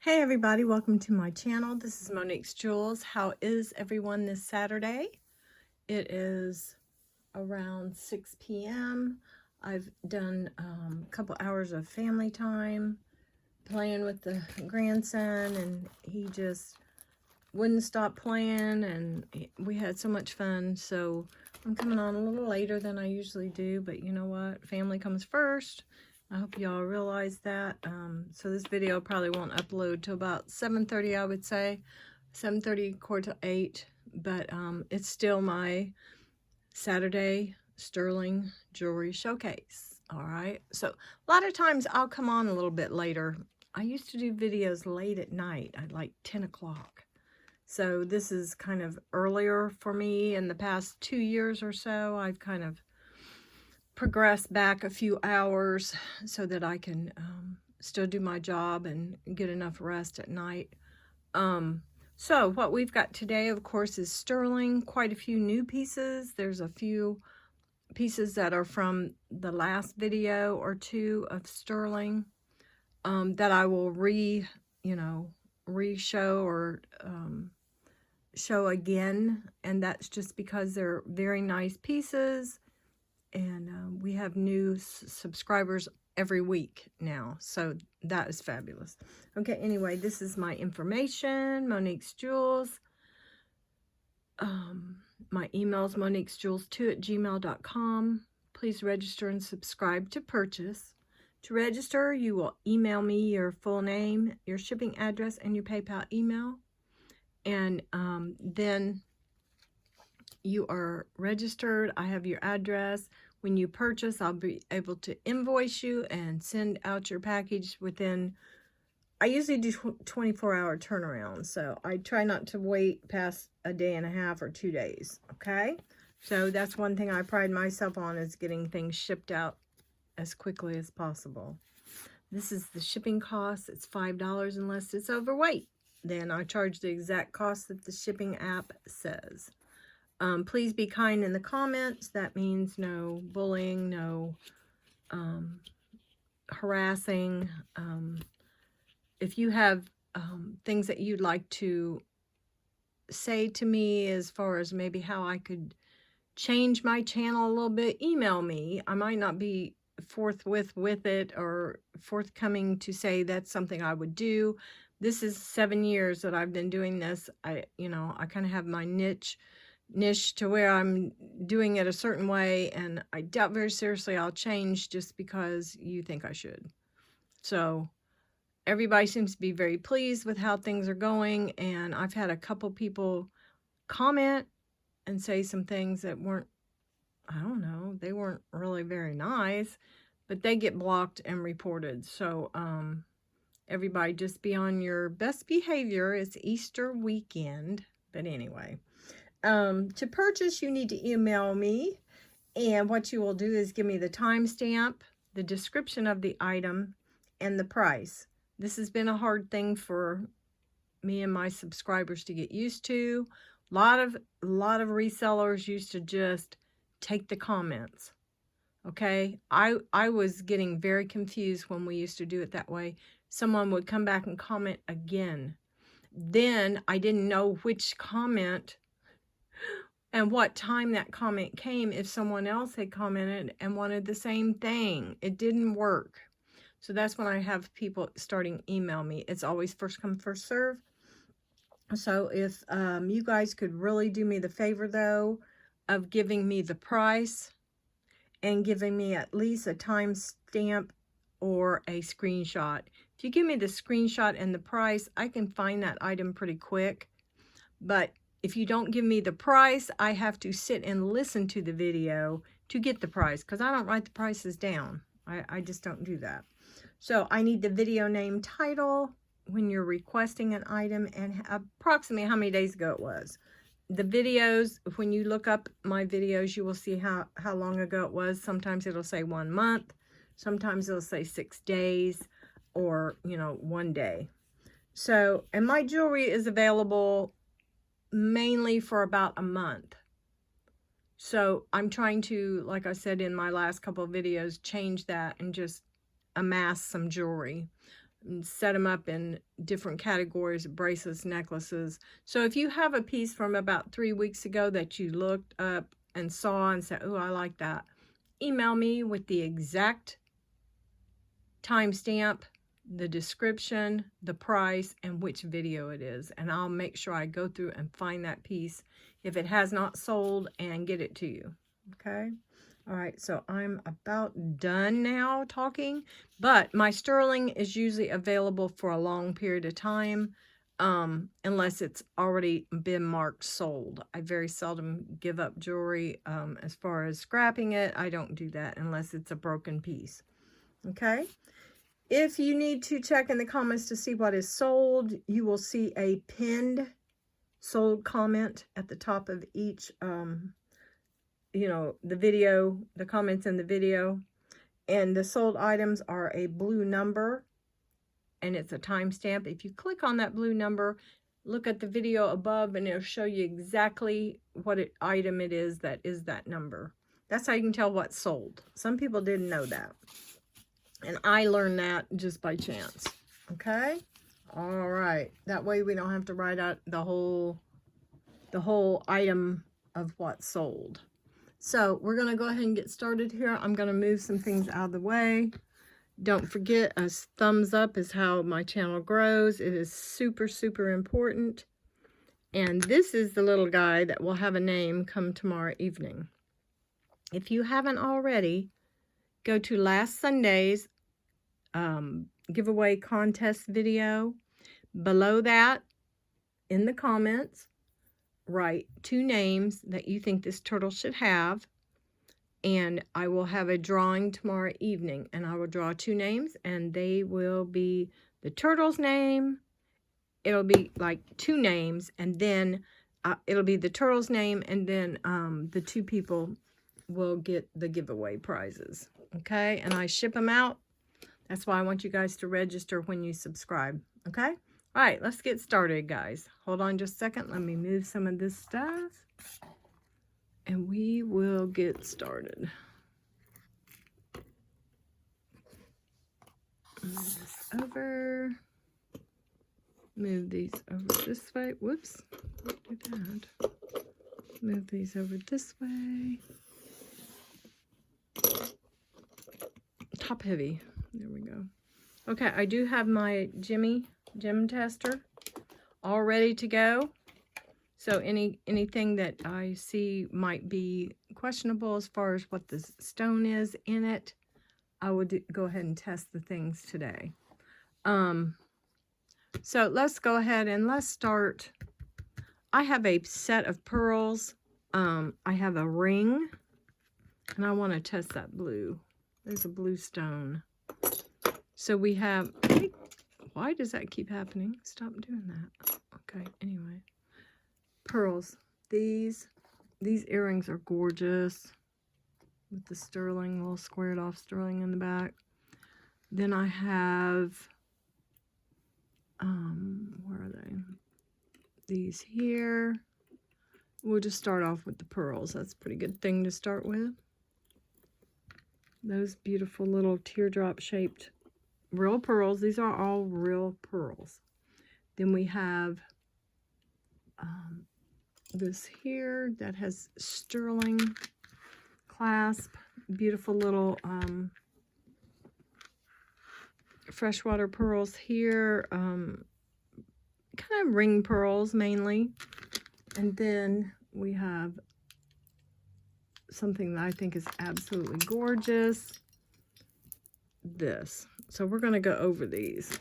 Hey everybody, welcome to my channel. This is Monique's Jewels. How is everyone this Saturday? It is around 6 p.m. I've done a couple hours of family time playing with the grandson, and he just wouldn't stop playing, and we had so much fun. So I'm coming on a little later than I usually do, but you know what? Family comes first. I hope y'all realize that. So this video probably won't upload till about 7:30, I would say. 7:30, quarter to 8. But it's still my Saturday sterling jewelry showcase. All right. So a lot of times I'll come on a little bit later. I used to do videos late at night at like 10 o'clock. So this is kind of earlier for me. In the past 2 years or so, I've kind of progress back a few hours so that I can still do my job and get enough rest at night. So what we've got today, of course, is sterling. Quite a few new pieces. There's a few pieces that are from the last video or two of sterling that I will re-show or show again, and that's just because they're very nice pieces. And we have new subscribers every week now, so that is fabulous. Okay, anyway, this is my information, Monique's Jewels. My email is moniquesjewels2@gmail.com. Please register and subscribe to purchase. To register, you will email me your full name, your shipping address, and your PayPal email. And then you are registered. I have your address. When you purchase, I'll be able to invoice you and send out your package within, I usually do 24-hour turnaround, so I try not to wait past a day and a half or 2 days, okay? So that's one thing I pride myself on, is getting things shipped out as quickly as possible. This is the shipping cost. It's $5 unless it's overweight. Then I charge the exact cost that the shipping app says. Please be kind in the comments. That means no bullying, no harassing. If you have things that you'd like to say to me as far as maybe how I could change my channel a little bit, email me. I might not be forthwith with it or forthcoming to say that's something I would do. This is 7 years that I've been doing this. I kind of have my niche to where I'm doing it a certain way, and I doubt very seriously I'll change just because you think I should. So everybody seems to be very pleased with how things are going, and I've had a couple people comment and say some things that weren't, I don't know, they weren't really very nice, but they get blocked and reported. So everybody just be on your best behavior. It's Easter weekend. But anyway, to purchase, you need to email me, and what you will do is give me the timestamp, the description of the item, and the price. This has been a hard thing for me and my subscribers to get used to. A lot of resellers used to just take the comments. Okay, I was getting very confused when we used to do it that way. Someone would come back and comment again. Then I didn't know which comment and what time that comment came if someone else had commented and wanted the same thing. It didn't work. So that's when I have people starting email me. It's always first come, first serve. So if you guys could really do me the favor, though, of giving me the price and giving me at least a timestamp or a screenshot. If you give me the screenshot and the price, I can find that item pretty quick. But if you don't give me the price, I have to sit and listen to the video to get the price, because I don't write the prices down. I just don't do that. So I need the video name, title, when you're requesting an item, and approximately how many days ago it was. The videos, when you look up my videos, you will see how long ago it was. Sometimes it'll say 1 month. Sometimes it'll say 6 days or, 1 day. So, and my jewelry is available mainly for about a month. So I'm trying to, like I said in my last couple of videos, change that and just amass some jewelry. and set them up in different categories of bracelets, necklaces. So if you have a piece from about 3 weeks ago that you looked up and saw and said, oh, I like that, email me with the exact timestamp, the description, the price, and which video it is. And I'll make sure I go through and find that piece if it has not sold and get it to you. Okay? All right, so I'm about done now talking, but my sterling is usually available for a long period of time, unless it's already been marked sold. I very seldom give up jewelry. As far as scrapping it, I don't do that unless it's a broken piece. Okay? If you need to check in the comments to see what is sold, you will see a pinned sold comment at the top of each you know, the video, the comments in the video. And the sold items are a blue number, and it's a timestamp. If you click on that blue number, look at the video above, and it'll show you exactly what item it is that number. That's how you can tell what's sold. Some people didn't know that. And I learned that just by chance. Okay? All right. That way we don't have to write out the whole item of what's sold. So we're going to go ahead and get started here. I'm going to move some things out of the way. Don't forget, a thumbs up is how my channel grows. It is super, super important. And this is the little guy that will have a name come tomorrow evening. If you haven't already, go to last Sunday's giveaway contest video. Below that, in the comments, write 2 names that you think this turtle should have, and I will have a drawing tomorrow evening, and I will draw 2 names, and they will be the turtle's name. It'll be like 2 names, and then it'll be the turtle's name, and then the 2 people will get the giveaway prizes. Okay, and I ship them out. That's why I want you guys to register when you subscribe. Okay? All right, let's get started, guys. Hold on just a second. Let me move some of this stuff, and we will get started. Move this over. Move these over this way. Whoops. Don't do that. Move these over this way. Top heavy. There we go. Okay, I do have my gem tester all ready to go. So anything that I see might be questionable as far as what the stone is in it, I would go ahead and test the things today. So let's go ahead and let's start. I have a set of pearls. I have a ring, and I want to test that blue. There's a blue stone. So we have, why does that keep happening? Stop doing that. Okay, anyway. Pearls. These earrings are gorgeous with the sterling, little squared off sterling in the back. Then I have, where are they? These here. We'll just start off with the pearls. That's a pretty good thing to start with. Those beautiful little teardrop shaped real pearls. These are all real pearls. Then we have this here that has sterling clasp. Beautiful little freshwater pearls here. Kind of ring pearls mainly. And then we have something that I think is absolutely gorgeous. This. So we're going to go over these.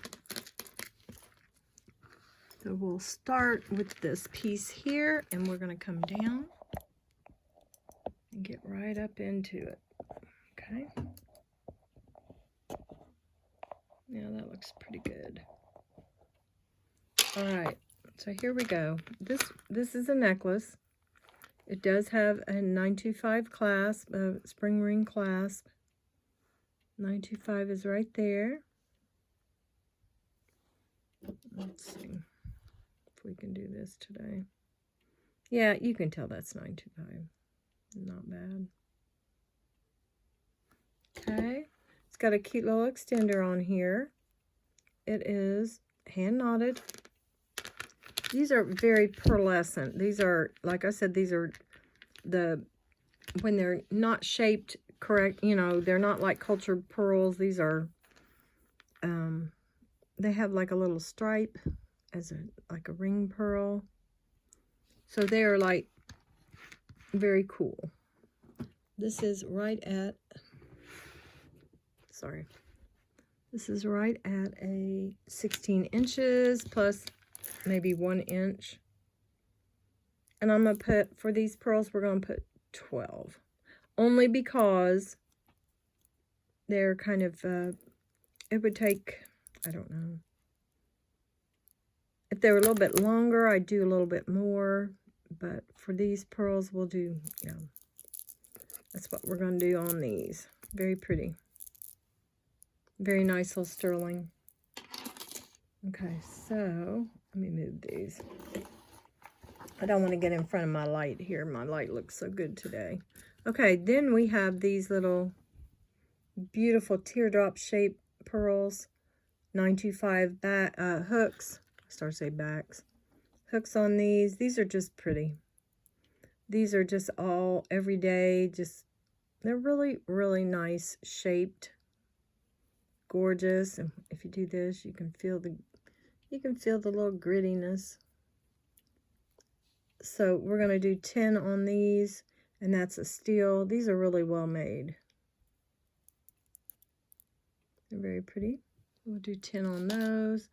So we'll start with this piece here, and we're going to come down and get right up into it. Okay. Yeah, that looks pretty good. All right. So here we go. This is a necklace. It does have a 925 clasp, a spring ring clasp. 925 is right there. Let's see if we can do this today. Yeah, you can tell that's 925. Not bad. Okay. It's got a cute little extender on here. it is hand knotted. These are very pearlescent. These are, like I said, these are when they're not shaped correct, you know, they're not like cultured pearls. These are, they have like a little stripe as like a ring pearl. So they are like very cool. This is right at, sorry, this is right at a 16 inches plus maybe 1 inch. And I'm going to put, for these pearls, we're going to put 12. Only because they're kind of, it would take, I don't know. If they were a little bit longer, I'd do a little bit more. But for these pearls, we'll do, yeah. That's what we're going to do on these. Very pretty. Very nice little sterling. Okay, so let me move these. I don't want to get in front of my light here. My light looks so good today. Okay, then we have these little beautiful teardrop shaped pearls. 925 back, hooks. I start to say backs. Hooks on these. These are just pretty. These are just all everyday. Just, they're really, really nice shaped. Gorgeous. And if you do this, you can feel the little grittiness. So we're going to do 10 on these, and that's a steel. These are really well made. They're very pretty. We'll do 10 on those.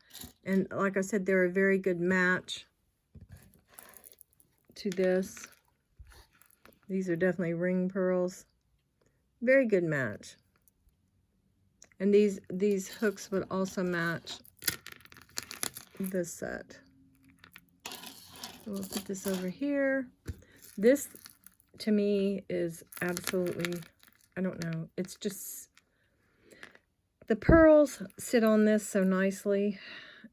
And like I said, they're a very good match to this. These are definitely ring pearls. Very good match. And these hooks would also match this set. So we'll put this over here. This, to me, is absolutely, I don't know, it's just, the pearls sit on this so nicely.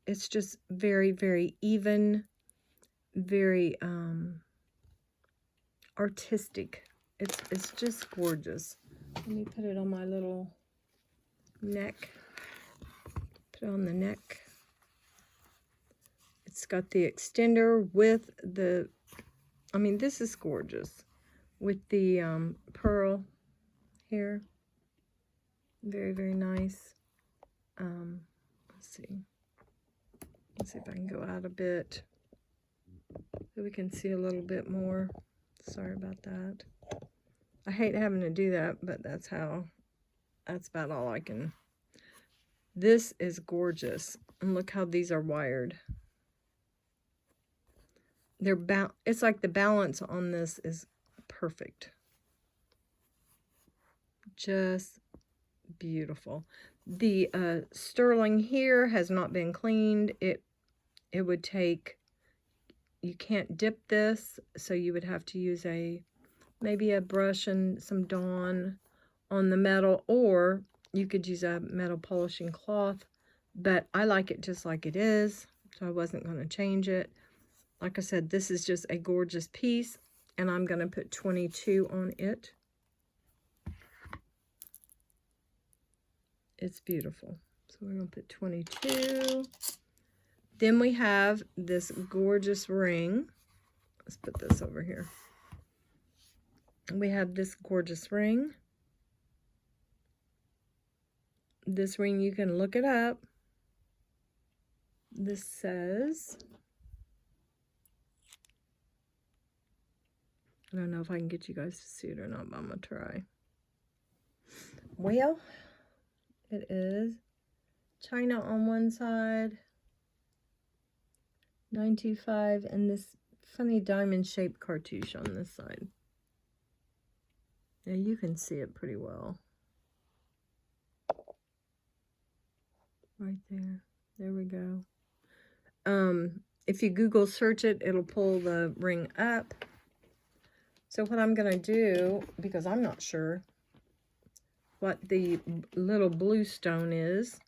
It's just very, very even, very artistic. It's just gorgeous. Let me put it on my little neck. Put it on the neck. It's got the extender with the, I mean, this is gorgeous. With the pearl here. Very, very nice. Let's see. Let's see if I can go out a bit so we can see a little bit more. Sorry about that. I hate having to do that, but that's about all I can. This is gorgeous. And look how these are wired. It's like the balance on this is perfect. Just beautiful. The sterling here has not been cleaned. It would take, you can't dip this, so you would have to use maybe a brush and some Dawn on the metal, or you could use a metal polishing cloth, but I like it just like it is, so I wasn't going to change it. Like I said, this is just a gorgeous piece, and I'm going to put 22 on it. It's beautiful. So we're going to put 22. Then we have this gorgeous ring. Let's put this over here. We have this gorgeous ring. This ring, you can look it up. This says, I don't know if I can get you guys to see it or not, but I'm going to try. Well, it is China on one side, 925, and this funny diamond-shaped cartouche on this side. Now you can see it pretty well. Right there. There we go. If you Google search it, it'll pull the ring up. So what I'm going to do, because I'm not sure what the little blue stone is.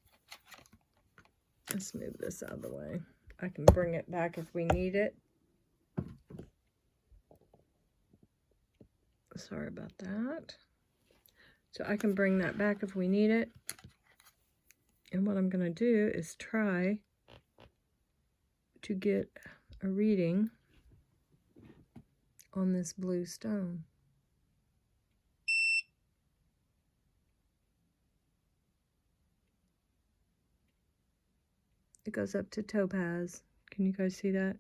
Let's move this out of the way. I can bring it back if we need it. Sorry about that. So I can bring that back if we need it. And what I'm going to do is try to get a reading on this blue stone. It goes up to topaz. Can you guys see that?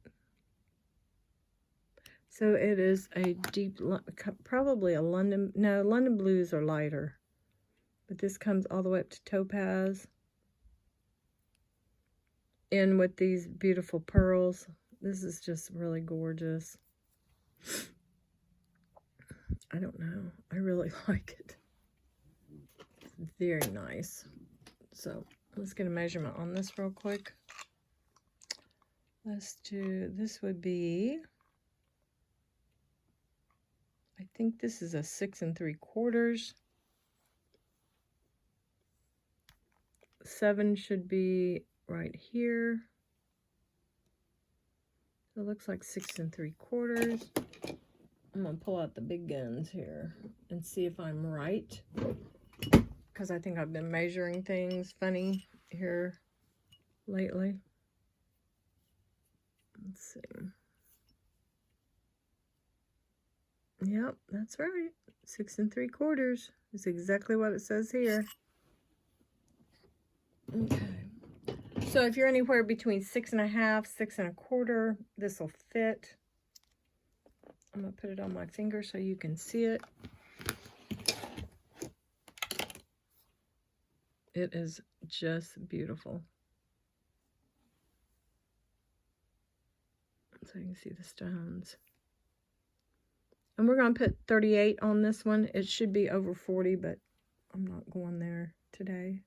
So it is a deep, probably a London, no, London blues are lighter. But this comes all the way up to topaz. In with these beautiful pearls. This is just really gorgeous. I don't know. I really like it. It's very nice. So let's get a measurement on this real quick. Let's do, this would be, I think this is a 6 3/4. 7 should be right here. So it looks like 6 3/4. I'm gonna pull out the big guns here and see if I'm right, because I think I've been measuring things funny here lately. Let's see. Yep, that's right. 6 3/4 is exactly what it says here. Okay. So if you're anywhere between 6 1/2, 6 1/4, this will fit. I'm gonna put it on my finger so you can see it. It is just beautiful. So you can see the stones. And we're going to put 38 on this one. It should be over 40, but I'm not going there today.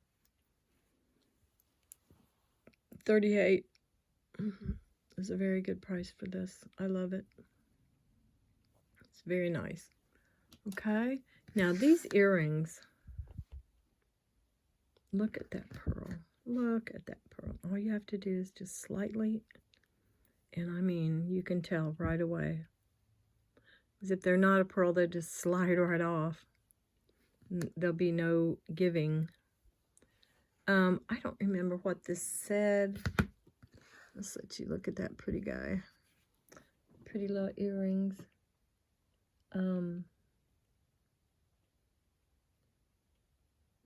38 is a very good price for this. I love it. It's very nice. Okay. Now these earrings. Look at that pearl. Look at that pearl. All you have to do is just slightly, and I mean, you can tell right away. Because if they're not a pearl, they just slide right off. There'll be no giving. I don't remember what this said. Let's let you look at that pretty guy. Pretty little earrings.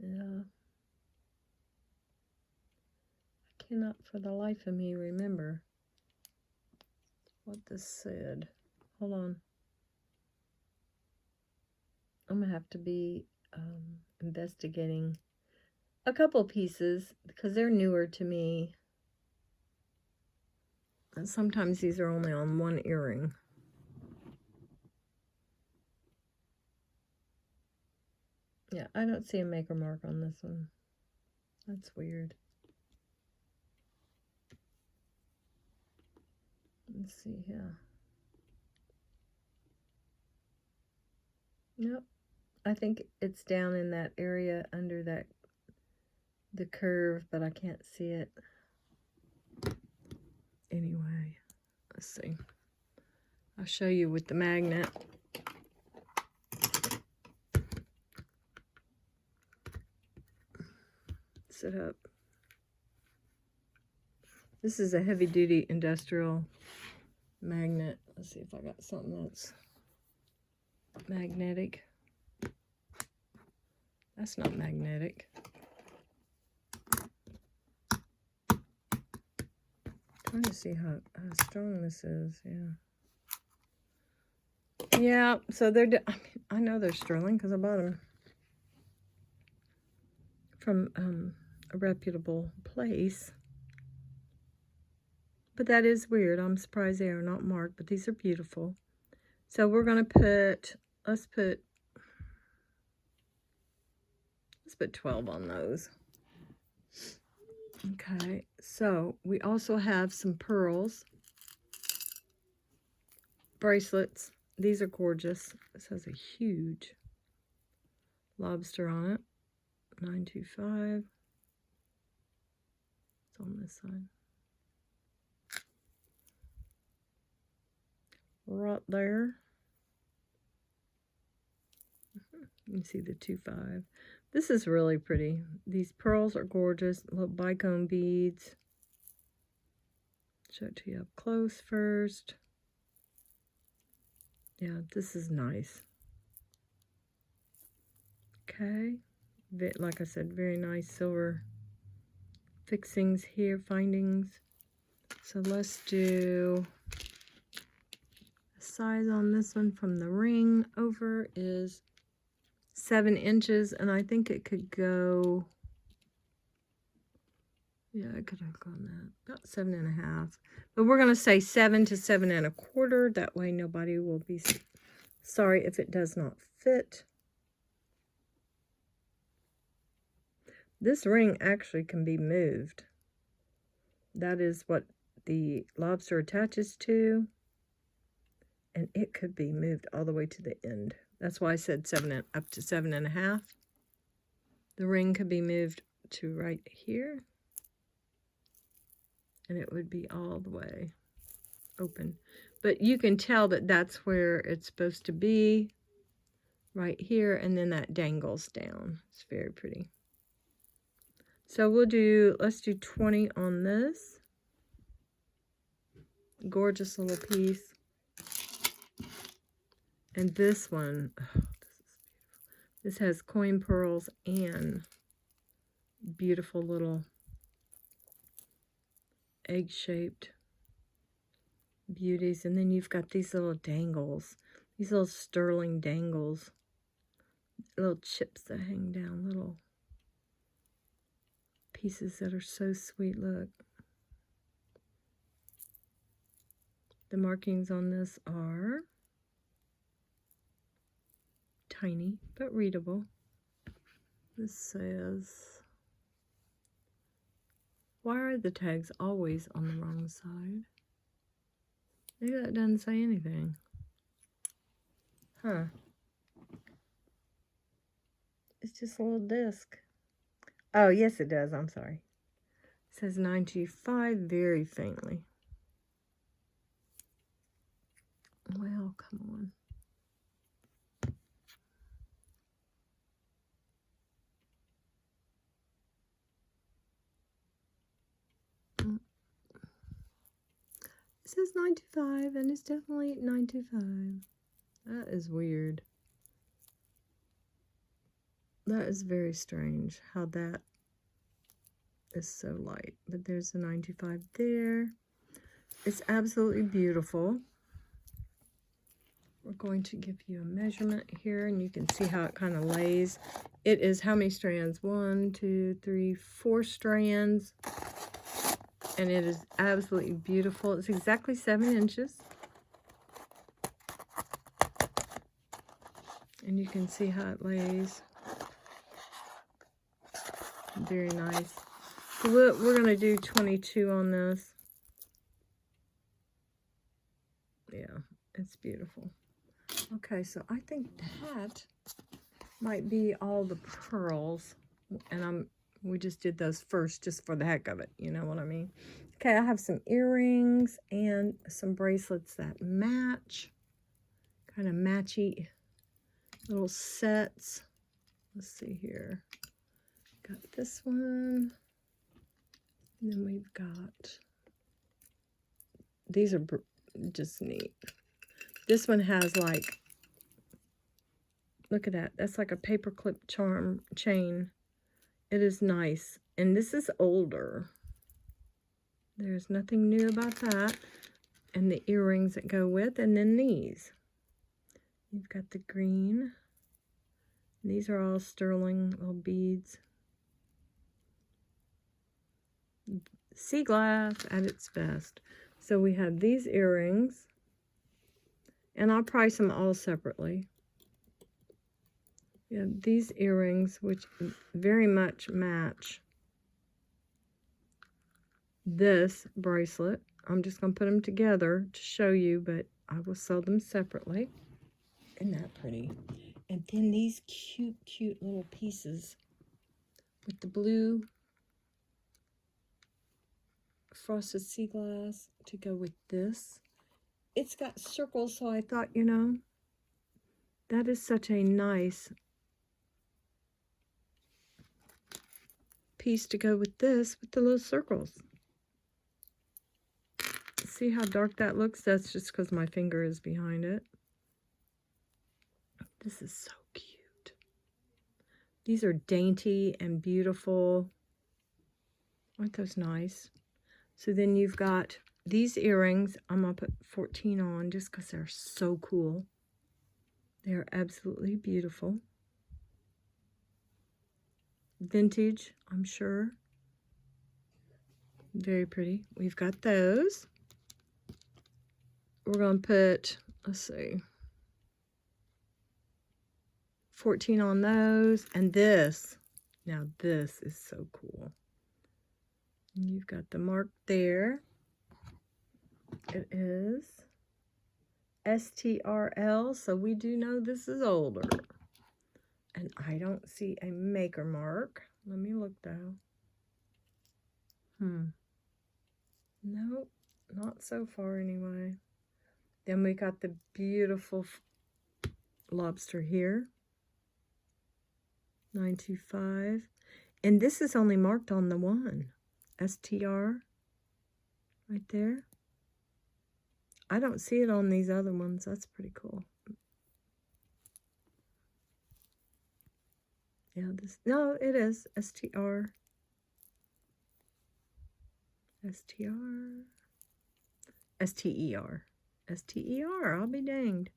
Yeah. I cannot for the life of me remember what this said. Hold on. I'm going to have to be investigating a couple pieces because they're newer to me. And sometimes these are only on one earring. Yeah, I don't see a maker mark on this one. That's weird. Let's see here. Nope. I think it's down in that area under that, the curve, but I can't see it. Anyway, let's see. I'll show you with the magnet. Sit up. This is a heavy-duty industrial magnet. Let's see if I got something that's magnetic. That's not magnetic. Trying to see how strong this is. Yeah, so they're, I know they're sterling because I bought them from a reputable place. But that is weird. I'm surprised they are not marked, but these are beautiful. So we're going to put, let's put 12 on those. Okay, so we also have some pearls. Bracelets. These are gorgeous. This has a huge lobster on it. 925. It's on this side. Right there. You can see the 25. This is really pretty. These pearls are gorgeous. Little bicone beads. Show it to you up close first. Yeah, this is nice. Okay. Like I said, very nice silver fixings here, findings. So let's do the size on this one from the ring over is 7 inches, and I think it could go, yeah, it could have gone that, about 7.5. But we're going to say 7 to 7.25. That way nobody will be sorry if it does not fit. This ring actually can be moved. That is what the lobster attaches to. And it could be moved all the way to the end. That's why I said up to 7.5. The ring could be moved to right here. And it would be all the way open. But you can tell that that's where it's supposed to be. Right here. And then that dangles down. It's very pretty. So let's do 20 on this. Gorgeous little piece. And this one, oh, this is beautiful. This has coin pearls and beautiful little egg-shaped beauties. And then you've got these little dangles, these little sterling dangles, little chips that hang down, little pieces that are so sweet. Look. The markings on this are tiny but readable. This says, why are the tags always on the wrong side? Maybe that doesn't say anything. Huh. It's just a little disc. Oh, yes it does. I'm sorry. It says 925 very faintly. Well, come on. It says 925 and it's definitely 925. That is weird. That is very strange how that is so light. But there's a 925 there. It's absolutely beautiful. We're going to give you a measurement here, and you can see how it kind of lays. It is how many strands? 1, 2, 3, 4 strands. And it is absolutely beautiful. It's exactly 7 inches. And you can see how it lays. Very nice. So we're going to do 22 on this. Yeah, it's beautiful. Okay, so I think that might be all the pearls. And we just did those first just for the heck of it. You know what I mean? Okay, I have some earrings and some bracelets that match. Kind of matchy little sets. Let's see here. Got this one. And then we've got, these are just neat. This one has like, look at that. That's like a paperclip charm chain. It is nice. And this is older. There's nothing new about that. And the earrings that go with. And then these. You've got the green. These are all sterling little beads. Sea glass at its best. So we have these earrings. And I'll price them all separately. We have these earrings, which very much match this bracelet. I'm just going to put them together to show you, but I will sell them separately. Isn't that pretty? And then these cute, cute little pieces with the blue frosted sea glass to go with this. It's got circles, so I thought, you know, that is such a nice piece to go with this, with the little circles. See how dark that looks? That's just because my finger is behind it. This is so cute. These are dainty and beautiful. Aren't those nice? So then you've got these earrings. I'm going to put 14 on just because they're so cool. They're absolutely beautiful. Vintage, I'm sure. Very pretty. We've got those. We're going to put, let's see, 14 on those. And this, now this is so cool. And you've got the mark there. It is STRL, so we do know this is older. And I don't see a maker mark. Let me look though. Nope, not so far anyway. Then we got the beautiful lobster here. 925. And this is only marked on the one. STR. Right there. I don't see it on these other ones. That's pretty cool. Yeah, this, no, it is STR. STR. STER. STER, I'll be danged.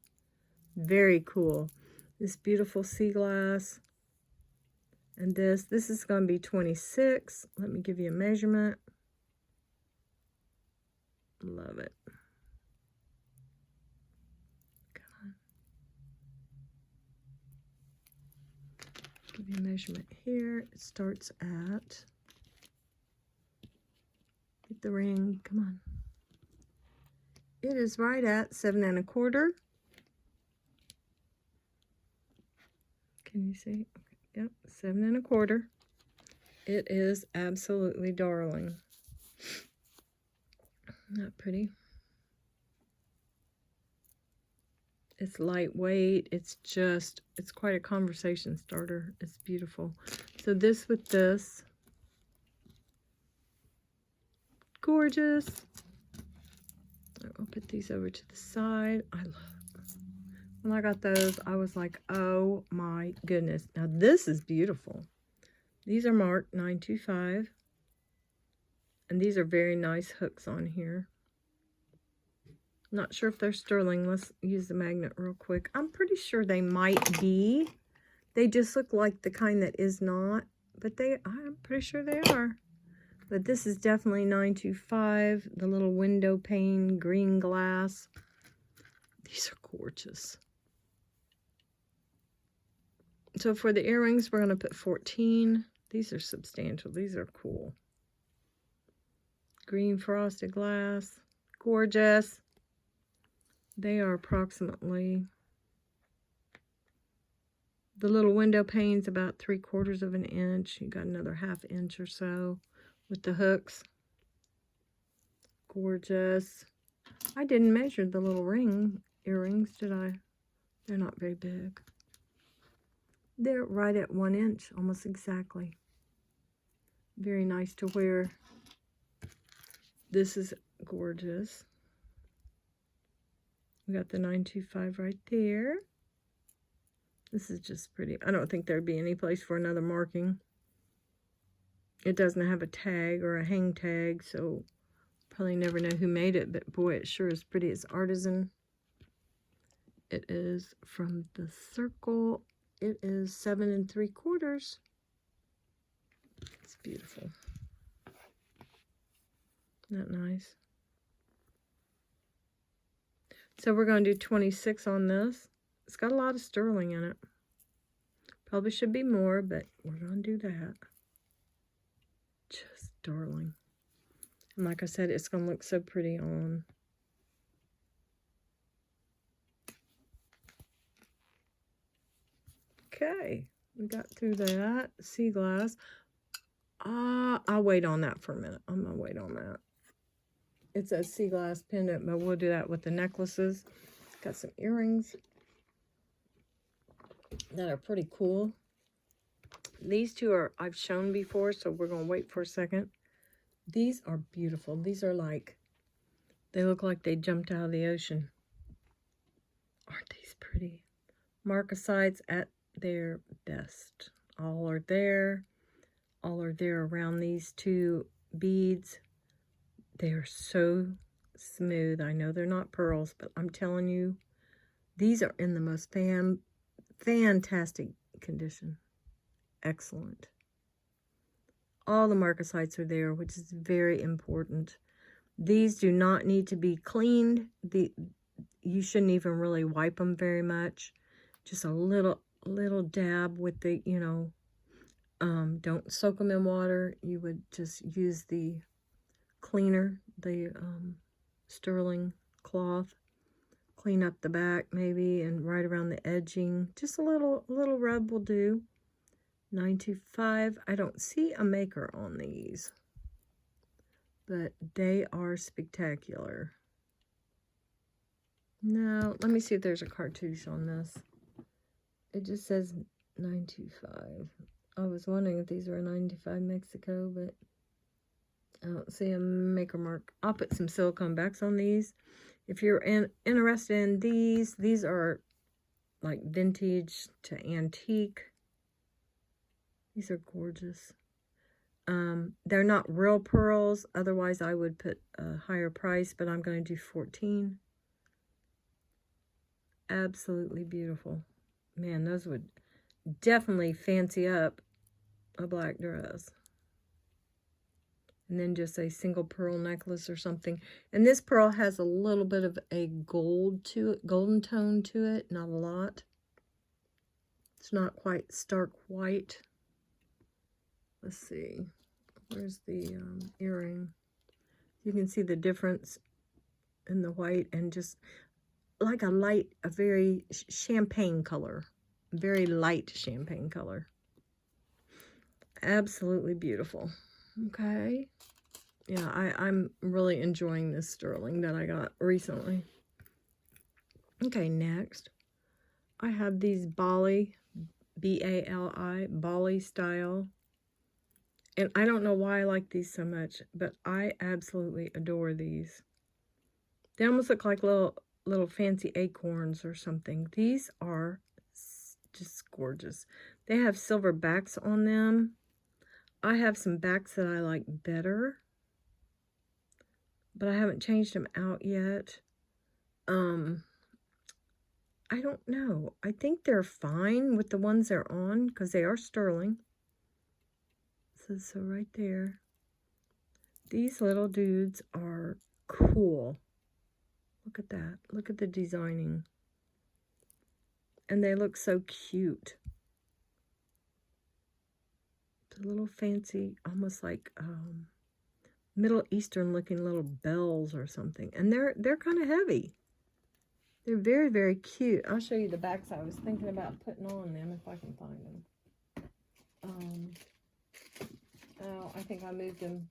Very cool. This beautiful sea glass. And this is going to be 26. Let me give you a measurement. Love it. Give you a measurement here. It starts at, get the ring, come on. It is right at 7 1/4. Can you see? Okay. Yep, 7 1/4. It is absolutely darling. Not pretty. It's lightweight. It's just, it's quite a conversation starter. It's beautiful. So this with this. Gorgeous. I'll put these over to the side. I love, when I got those, I was like, oh my goodness. Now this is beautiful. These are marked 925. And these are very nice hooks on here. Not sure if they're sterling. Let's use the magnet real quick. I'm pretty sure they might be. They just look like the kind that is not. But I'm pretty sure they are. But this is definitely 925. The little window pane, green glass. These are gorgeous. So for the earrings, we're going to put 14. These are substantial. These are cool. Green frosted glass. Gorgeous. They are approximately, the little window pane's about 3/4 of an inch. You got another 1/2 inch or so with the hooks. Gorgeous. I didn't measure the little earrings, did I? They're not very big. They're right at 1 inch, almost exactly. Very nice to wear. This is gorgeous. We got the 925 right there. This is just pretty. I don't think there'd be any place for another marking. It doesn't have a tag or a hang tag, so probably never know who made it, but boy, it sure is pretty. It's artisan. It is from the circle. It is 7 3/4. It's beautiful. Isn't that nice? So we're going to do 26 on this. It's got a lot of sterling in it. Probably should be more, but we're going to do that. Just darling. And like I said, it's going to look so pretty on. Okay, we got through that. Sea glass. I'll wait on that for a minute. I'm going to wait on that. It's a sea glass pendant, but we'll do that with the necklaces. Got some earrings that are pretty cool. These two are I've shown before, so we're going to wait for a second. These are beautiful. These are like, they look like they jumped out of the ocean. Aren't these pretty? Marcasites at their best. All are there. All are there around these two beads. They are so smooth. I know they're not pearls, but I'm telling you, these are in the most fantastic condition. Excellent. All the marcasites are there, which is very important. These do not need to be cleaned. You shouldn't even really wipe them very much. Just a little dab with the, you know, don't soak them in water. You would just use the cleaner, the sterling cloth. Clean up the back maybe and right around the edging. Just a little rub will do. 925. I don't see a maker on these, but they are spectacular. Now, let me see if there's a cartouche on this. It just says 925. I was wondering if these were a 95 Mexico, but I don't see a maker mark. I'll put some silicone backs on these. If you're interested in these are like vintage to antique. These are gorgeous. They're not real pearls. Otherwise, I would put a higher price, but I'm going to do 14. Absolutely beautiful. Man, those would definitely fancy up a black dress. And then just a single pearl necklace or something. And this pearl has a little bit of a gold to it, golden tone to it, not a lot. It's not quite stark white. Let's see. Where's the earring? You can see the difference in the white and just like a very champagne color. Very light champagne color. Absolutely beautiful. Okay. Yeah, I'm really enjoying this sterling that I got recently. Okay, next. I have these Bali, B-A-L-I, Bali style. And I don't know why I like these so much, but I absolutely adore these. They almost look like little fancy acorns or something. These are just gorgeous. They have silver backs on them. I have some backs that I like better, but I haven't changed them out yet. I don't know. I think they're fine with the ones they're on because they are sterling. So right there. These little dudes are cool. Look at that. Look at the designing. And they look so cute. The little fancy, almost like Middle Eastern looking little bells or something. And they're kind of heavy. They're very, very cute. I'll show you the backs I was thinking about putting on them if I can find them. Oh, I think I moved them.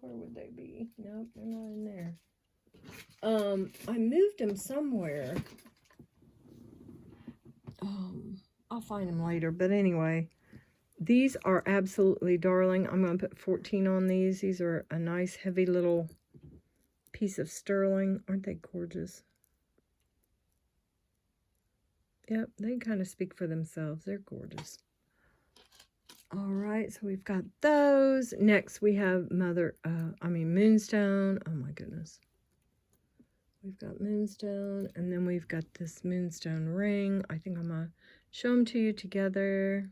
Where would they be? Nope, they're not in there. I moved them somewhere. I'll find them later. But anyway, these are absolutely darling. I'm going to put 14 on these. These are a nice, heavy little piece of sterling. Aren't they gorgeous? Yep, they kind of speak for themselves. They're gorgeous. All right, so we've got those. Next, we have Moonstone. Oh, my goodness. We've got Moonstone, and then we've got this Moonstone ring. I think I'm going to show them to you together.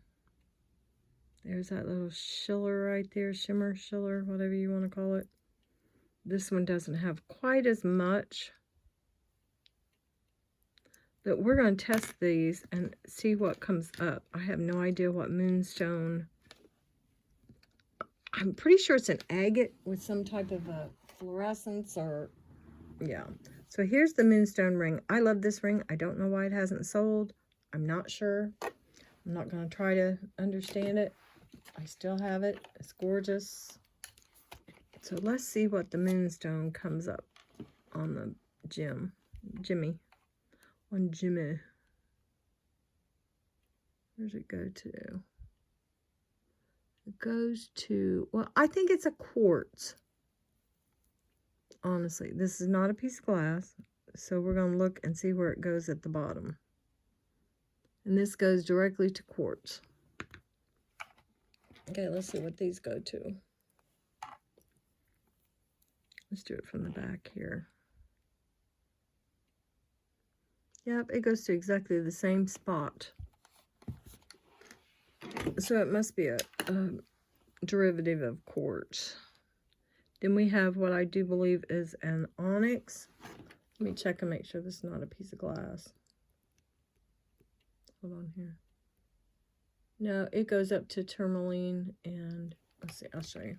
There's that little shiller right there, shimmer, shiller, whatever you want to call it. This one doesn't have quite as much. But we're going to test these and see what comes up. I have no idea what Moonstone. I'm pretty sure it's an agate with some type of a fluorescence or, yeah. So here's the Moonstone ring. I love this ring. I don't know why it hasn't sold. I'm not sure. I'm not going to try to understand it. I still have it. It's gorgeous. So let's see what the Moonstone comes up on the Jimmy. On Jimmy. Where's it go to? It goes to, well, I think it's a quartz. Honestly, this is not a piece of glass. So we're going to look and see where it goes at the bottom. And this goes directly to quartz. Okay, let's see what these go to. Let's do it from the back here. Yep, it goes to exactly the same spot. So it must be a derivative of quartz. Then we have what I do believe is an onyx. Let me check and make sure this is not a piece of glass. Hold on here. No, it goes up to tourmaline and, let's see, I'll show you.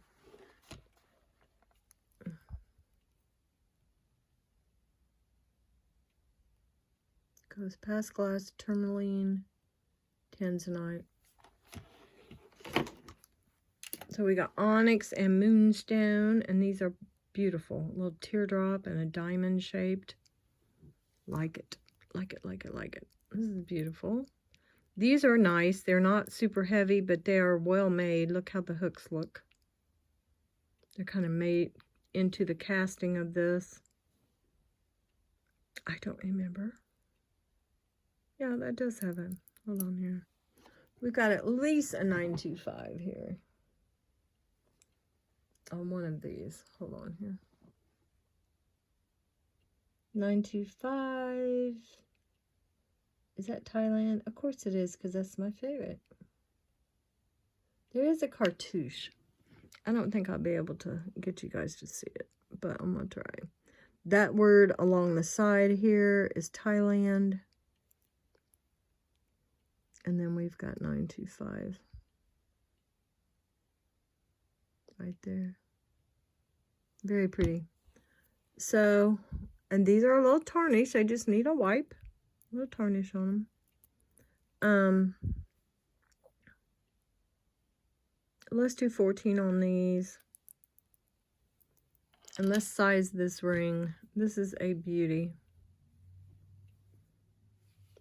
Goes past glass, tourmaline, tanzanite. So we got onyx and moonstone, and these are beautiful. A little teardrop and a diamond shaped. Like it, like it, like it, like it. This is beautiful. These are nice. They're not super heavy, but they are well made. Look how the hooks look. They're kind of made into the casting of this. I don't remember. Yeah, that does have it. Hold on here. We've got at least a 925 here. On one of these. Hold on here. 925. Is that Thailand? Of course it is, because that's my favorite. There is a cartouche. I don't think I'll be able to get you guys to see it, but I'm going to try. That word along the side here is Thailand. And then we've got 925. Right there. Very pretty. So, and these are a little tarnished. I just need a wipe. A little tarnish on them. Let's do 14 on these. And let's size this ring. This is a beauty.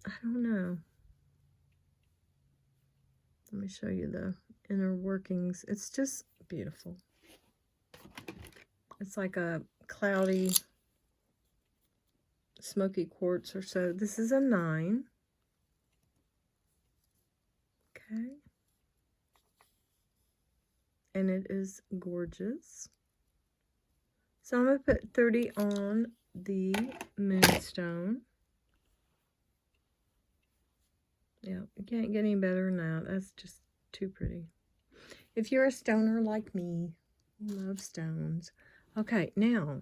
I don't know. Let me show you the inner workings. It's just beautiful. It's like a cloudy, smoky quartz or so. This is a 9. Okay. And it is gorgeous. So I'm going to put 30 on the moonstone. Yeah, you can't get any better than that. That's just too pretty. If you're a stoner like me, you love stones. Okay, now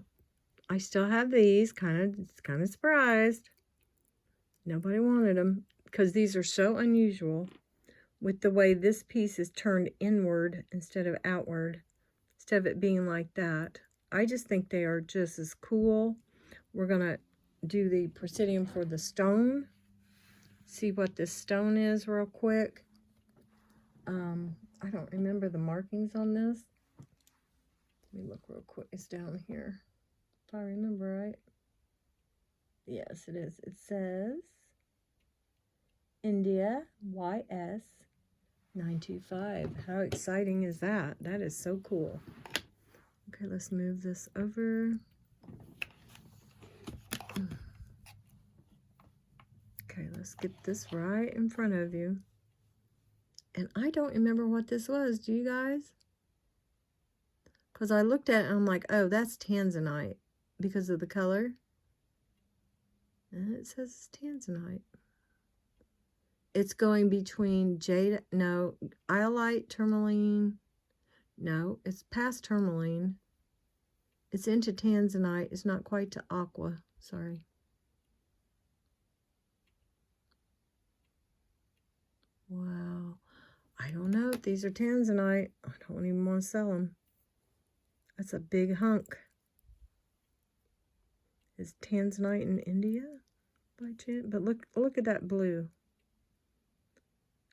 I still have these. Kind of surprised. Nobody wanted them because these are so unusual with the way this piece is turned inward instead of outward, instead of it being like that. I just think they are just as cool. We're going to do the presidium for the stone. See what this stone is real quick. I don't remember the markings on this. Let me look real quick. It's down here. If I remember right. Yes, it is. It says India YS 925. How exciting is that? That is so cool. Okay, let's move this over. Okay, let's get this right in front of you. And I don't remember what this was. Do you guys? Because I looked at it and I'm like, oh, that's tanzanite because of the color. And it says it's tanzanite. It's going between jade, no, iolite, tourmaline. No, it's past tourmaline. It's into tanzanite. It's not quite to aqua. Sorry. Wow. I don't know if these are tanzanite. I don't even want to sell them. That's a big hunk. Is tanzanite in India by chance? But look at that blue.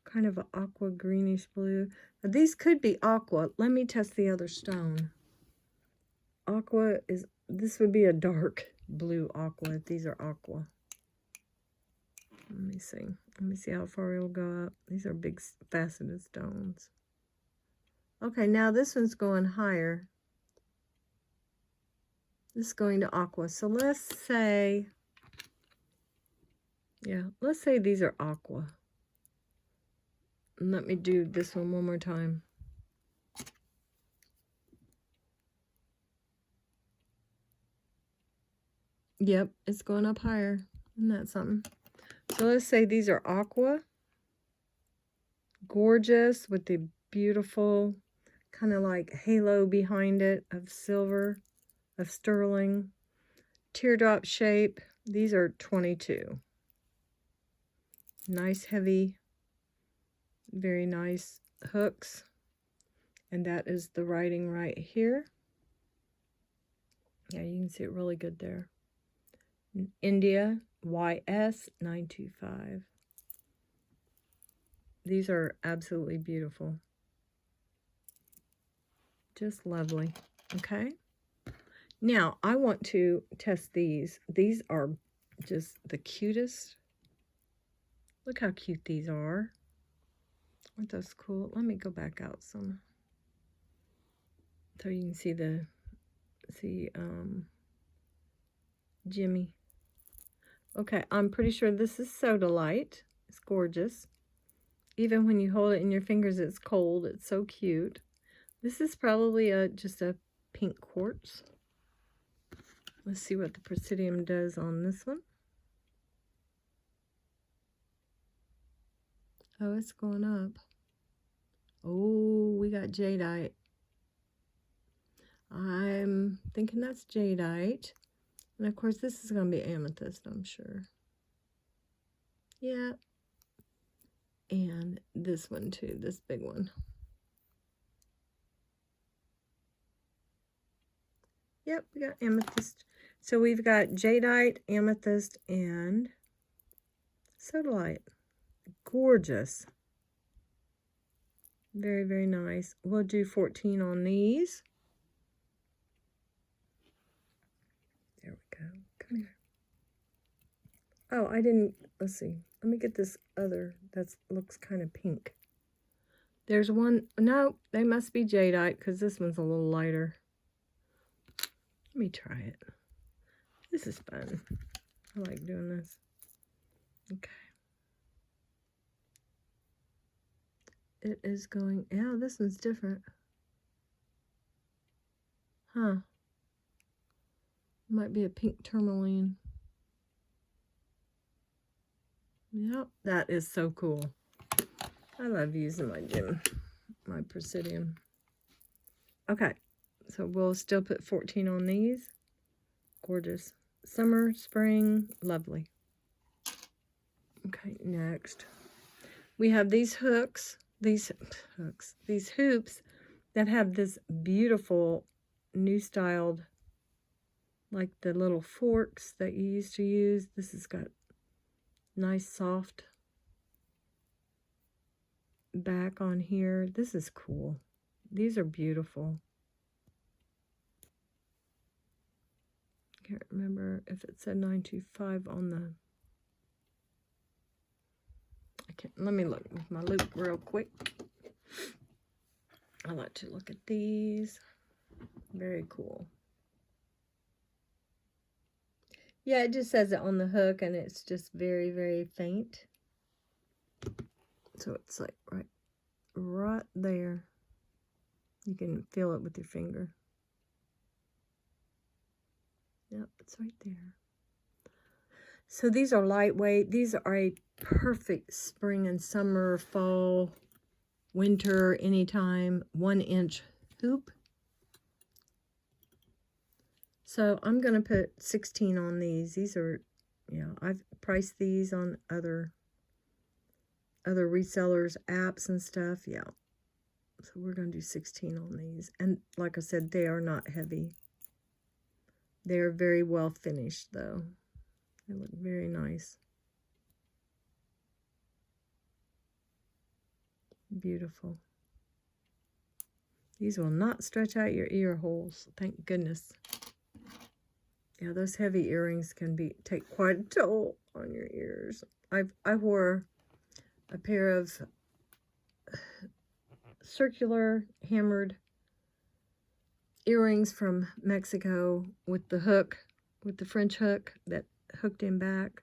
Kind of an aqua greenish blue. Now, these could be aqua. Let me test the other stone. Aqua is, this would be a dark blue aqua if these are aqua. Let me see. Let me see how far it'll go up. These are big faceted stones. Okay, now this one's going higher. This is going to aqua. So let's say, yeah, let's say these are aqua. And let me do this one more time. Yep, it's going up higher. Isn't that something? So let's say these are aqua. Gorgeous with the beautiful kind of like halo behind it of silver, of sterling. Teardrop shape. These are 22. Nice heavy, very nice hooks. And that is the writing right here. Yeah, you can see it really good there. India YS 925. These are absolutely beautiful. Just lovely. Okay. Now, I want to test these. These are just the cutest. Look how cute these are. Aren't those cool? Let me go back out some. So you can see the, Jimmy. Okay, I'm pretty sure this is Sodalite. It's gorgeous. Even when you hold it in your fingers, it's cold. It's so cute. This is probably just a pink quartz. Let's see what the Presidium does on this one. Oh, it's going up. Oh, we got jadeite. I'm thinking that's jadeite. And of course, this is going to be amethyst, I'm sure. Yeah. And this one too, this big one. Yep, we got amethyst. So we've got jadeite, amethyst, and sodalite. Gorgeous. Very, very nice. We'll do 14 on these. There we go. Come here. Oh, I didn't, let's see. Let me get this other, that looks kind of pink. There's one, no, they must be jadeite because this one's a little lighter. Let me try it. This is fun. I like doing this. Okay. It is going, yeah, this one's different. Huh. Might be a pink tourmaline. Yep, that is so cool. I love using my Presidium. Okay, so we'll still put 14 on these. Gorgeous. Summer, spring, lovely. Okay, next. We have these hoops that have this beautiful new styled, like the little forks that you used to use. This has got nice soft back on here. This is cool. These are beautiful. Can't remember if it said 925 on the, let me look with my loop real quick. I like to look at these. Very cool. Yeah, it just says it on the hook, and it's just very, very faint. So it's like right there. You can feel it with your finger. Yep, it's right there. So these are lightweight. These are a perfect spring and summer, fall, winter, anytime 1-inch hoop. So I'm going to put 16 on these. These are, yeah, I've priced these on other resellers, apps and stuff. Yeah. So we're going to do 16 on these. And like I said, they are not heavy. They are very well finished though. They look very nice. Beautiful. These will not stretch out your ear holes. Thank goodness. Yeah, those heavy earrings can take quite a toll on your ears. I wore a pair of circular hammered earrings from Mexico with the hook, with the French hook that hooked in back,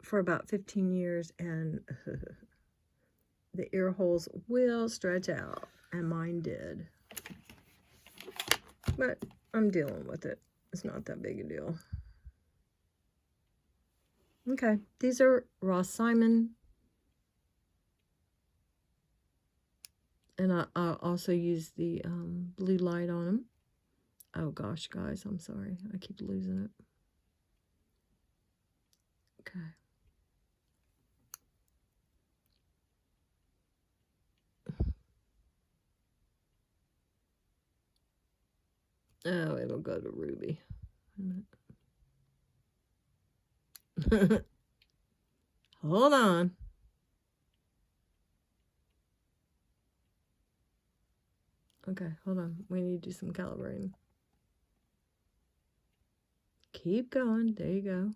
for about 15 years, and the ear holes will stretch out, and mine did. But I'm dealing with it. It's not that big a deal. Okay, these are Ross Simon. And I'll also use the blue light on them. Oh gosh, guys, I'm sorry. I keep losing it. Okay. Oh, it'll go to ruby. Hold on. Okay, hold on. We need to do some calibrating. Keep going. There you go.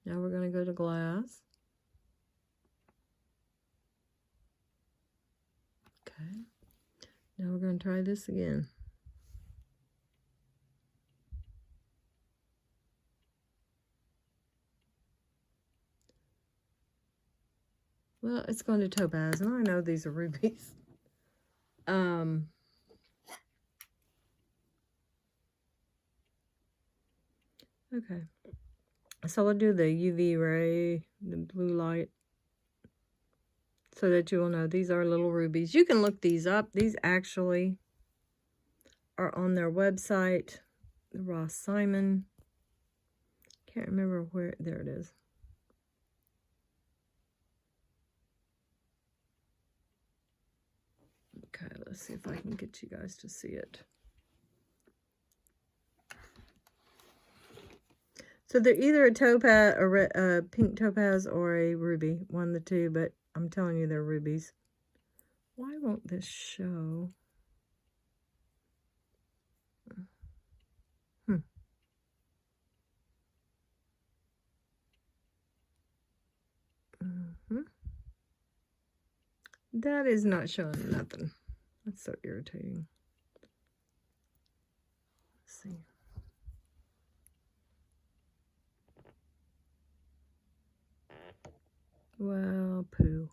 Now we're going to go to glass. Okay. Now we're going to try this again. Well, it's going to topaz, and I know these are rubies. Okay. So we'll do the UV ray, the blue light, so that you will know these are little rubies. You can look these up. These actually are on their website, the Ross Simon. Can't remember where. There it is. Okay, let's see if I can get you guys to see it. So they're either a topaz, a pink topaz, or a ruby. One of the two, but I'm telling you they're rubies. Why won't this show? That is not showing nothing. That's so irritating. Let's see. Well, poo.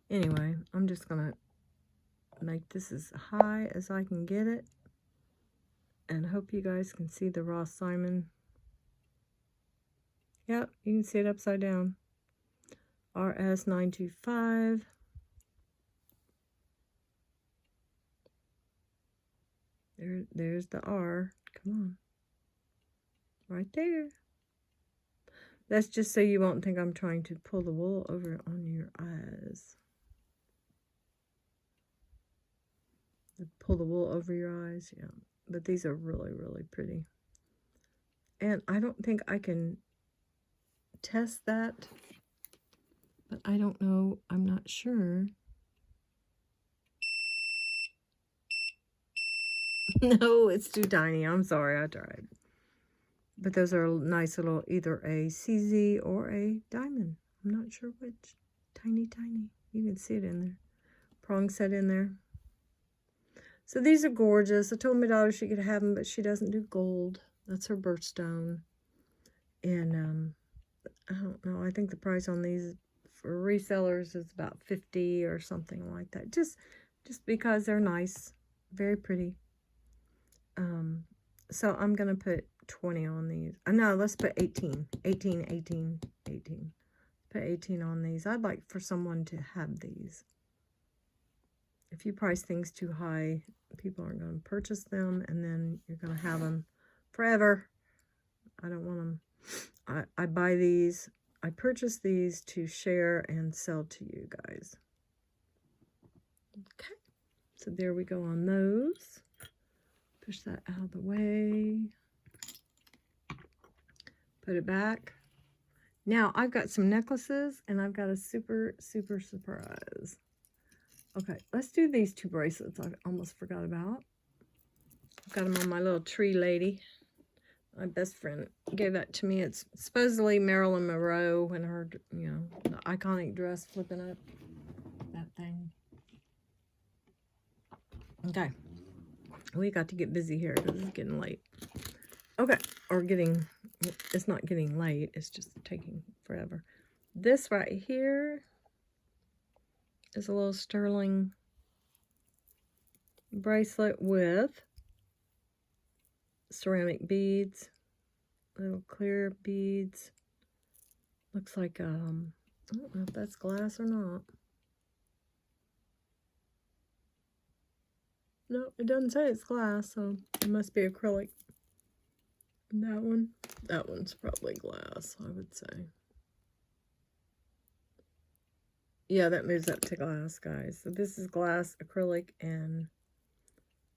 Anyway, I'm just going to make this as high as I can get it. And hope you guys can see the Ross Simon. Yep, you can see it upside down. RS925. There's the R. Come on. Right there. That's just so you won't think I'm trying to pull the wool over on your eyes. Pull the wool over your eyes, yeah. But these are really, really pretty. And I don't think I can test that. But I don't know. I'm not sure. No, it's too tiny. I'm sorry. I tried. But those are nice little, either a CZ or a diamond. I'm not sure which. Tiny, tiny. You can see it in there. Prong set in there. So these are gorgeous. I told my daughter she could have them, but she doesn't do gold. That's her birthstone. And I don't know. I think the price on these for resellers is about $50 or something like that. Just because they're nice. Very pretty. So I'm going to put 20 on these. No, let's put 18. 18. Put 18 on these. I'd like for someone to have these. If you price things too high, people aren't going to purchase them, and then you're going to have them forever. I don't want them. I buy these. I purchase these to share and sell to you guys. Okay. So there we go on those. Push that out of the way. Put it back. Now, I've got some necklaces, and I've got a super, super surprise. Okay, let's do these two bracelets I almost forgot about. I've got them on my little tree lady. My best friend gave that to me. It's supposedly Marilyn Monroe and her, you know, the iconic dress flipping up. That thing. Okay. We got to get busy here because it's getting late. Okay. Or getting, it's not getting late. It's just taking forever. This right here is a little sterling bracelet with ceramic beads, little clear beads. Looks like, I don't know if that's glass or not. No, it doesn't say it's glass, so it must be acrylic. That one's probably glass, I would say. Yeah, that moves up to glass, guys. So this is glass, acrylic, and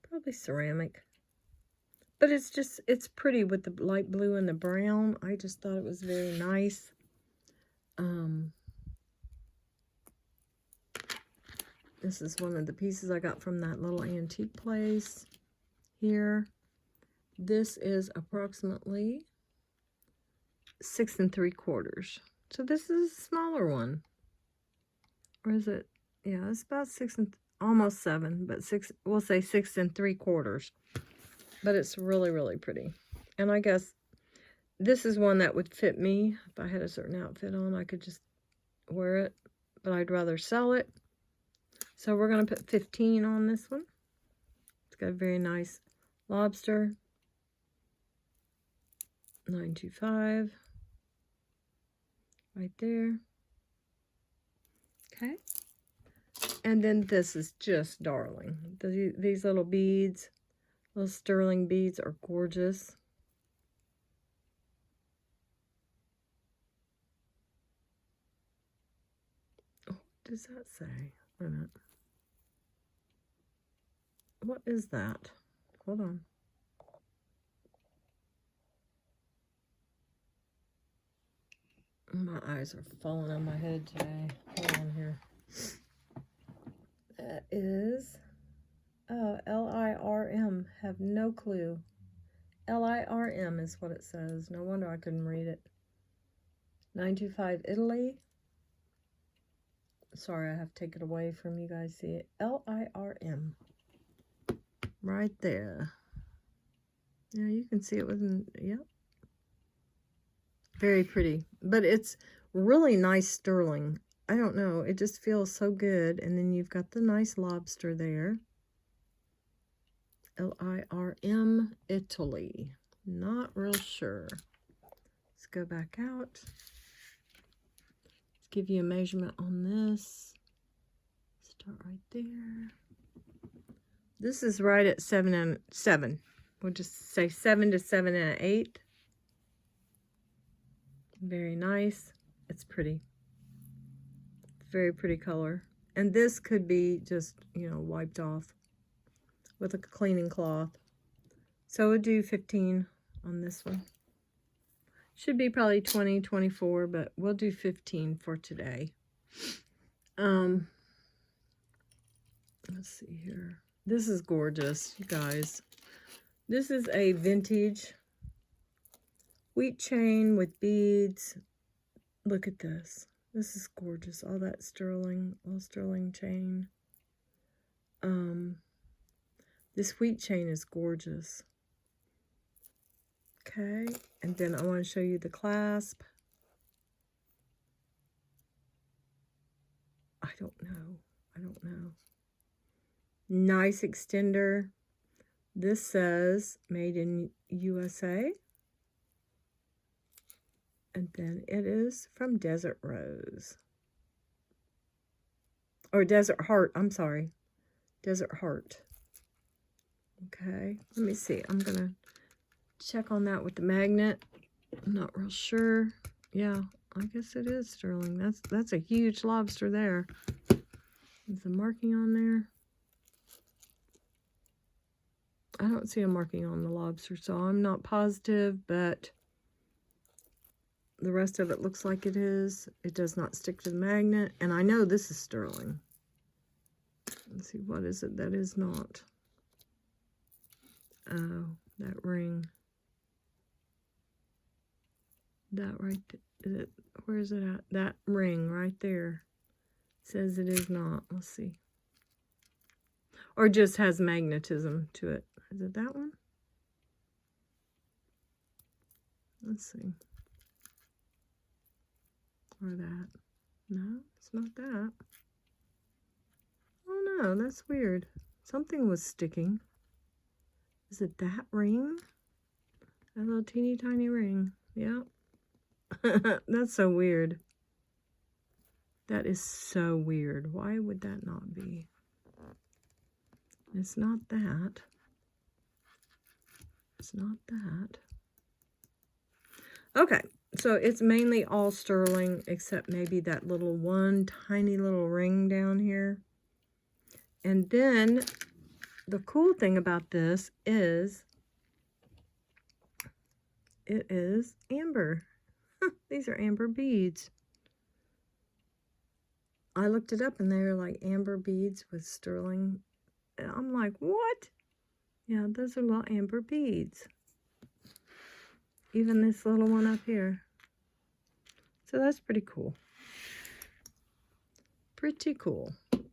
probably ceramic. But it's just, it's pretty with the light blue and the brown. I just thought it was very nice. This is one of the pieces I got from that little antique place here. This is approximately 6 3/4. So this is a smaller one. Or is it? Yeah, it's about 6 and almost 7, but 6, we'll say 6 3/4. But it's really, really pretty. And I guess this is one that would fit me. If I had a certain outfit on, I could just wear it. But I'd rather sell it. So we're going to put 15 on this one. It's got a very nice lobster. 925. Right there. Okay. And then this is just darling. These little beads, little sterling beads are gorgeous. Oh, what does that say? Wait a minute. What is that? Hold on. My eyes are falling on my head today. Hold on here. That is, oh, L-I-R-M. Have no clue. L-I-R-M is what it says. No wonder I couldn't read it. 925 Italy. Sorry, I have to take it away from you guys. See it? L-I-R-M. Right there. Yeah, you can see it within, yep. Very pretty. But it's really nice sterling. I don't know. It just feels so good. And then you've got the nice lobster there. L-I-R-M, Italy. Not real sure. Let's go back out. Let's give you a measurement on this. Start right there. This is right at 7 and 7. We'll just say 7 to 7 1/8. Very nice. It's pretty. Very pretty color. And this could be just, you know, wiped off with a cleaning cloth. So we'll do 15 on this one. Should be probably 20, 24, but we'll do 15 for today. Let's see here. This is gorgeous, you guys. This is a vintage wheat chain with beads. Look at this. This is gorgeous. All that sterling, all sterling chain. This wheat chain is gorgeous. Okay, and then I want to show you the clasp. I don't know. Nice extender. This says made in USA. And then it is from Desert Rose. Or Desert Heart, I'm sorry. Desert Heart. Okay, let me see. I'm going to check on that with the magnet. I'm not real sure. Yeah, I guess it is sterling. That's a huge lobster there. Is the marking on there? I don't see a marking on the lobster, so I'm not positive, but the rest of it looks like it is. It does not stick to the magnet, and I know this is sterling. Let's see, what is it that is not? Oh, that ring. That right is it? Where is it at? That ring right there says it is not. Let's see. Or just has magnetism to it. Is it that one? Let's see. Or that. No, it's not that. Oh no, that's weird. Something was sticking. Is it that ring? That little teeny tiny ring. Yep. That's so weird. That is so weird. Why would that not be? It's not that. It's not that. Okay, so it's mainly all sterling except maybe that little one tiny little ring down here. And then the cool thing about this is it is amber. These are amber beads. I looked it up and they were like amber beads with sterling. And I'm like, what? Yeah, those are little amber beads. Even this little one up here. So that's pretty cool. Pretty cool. And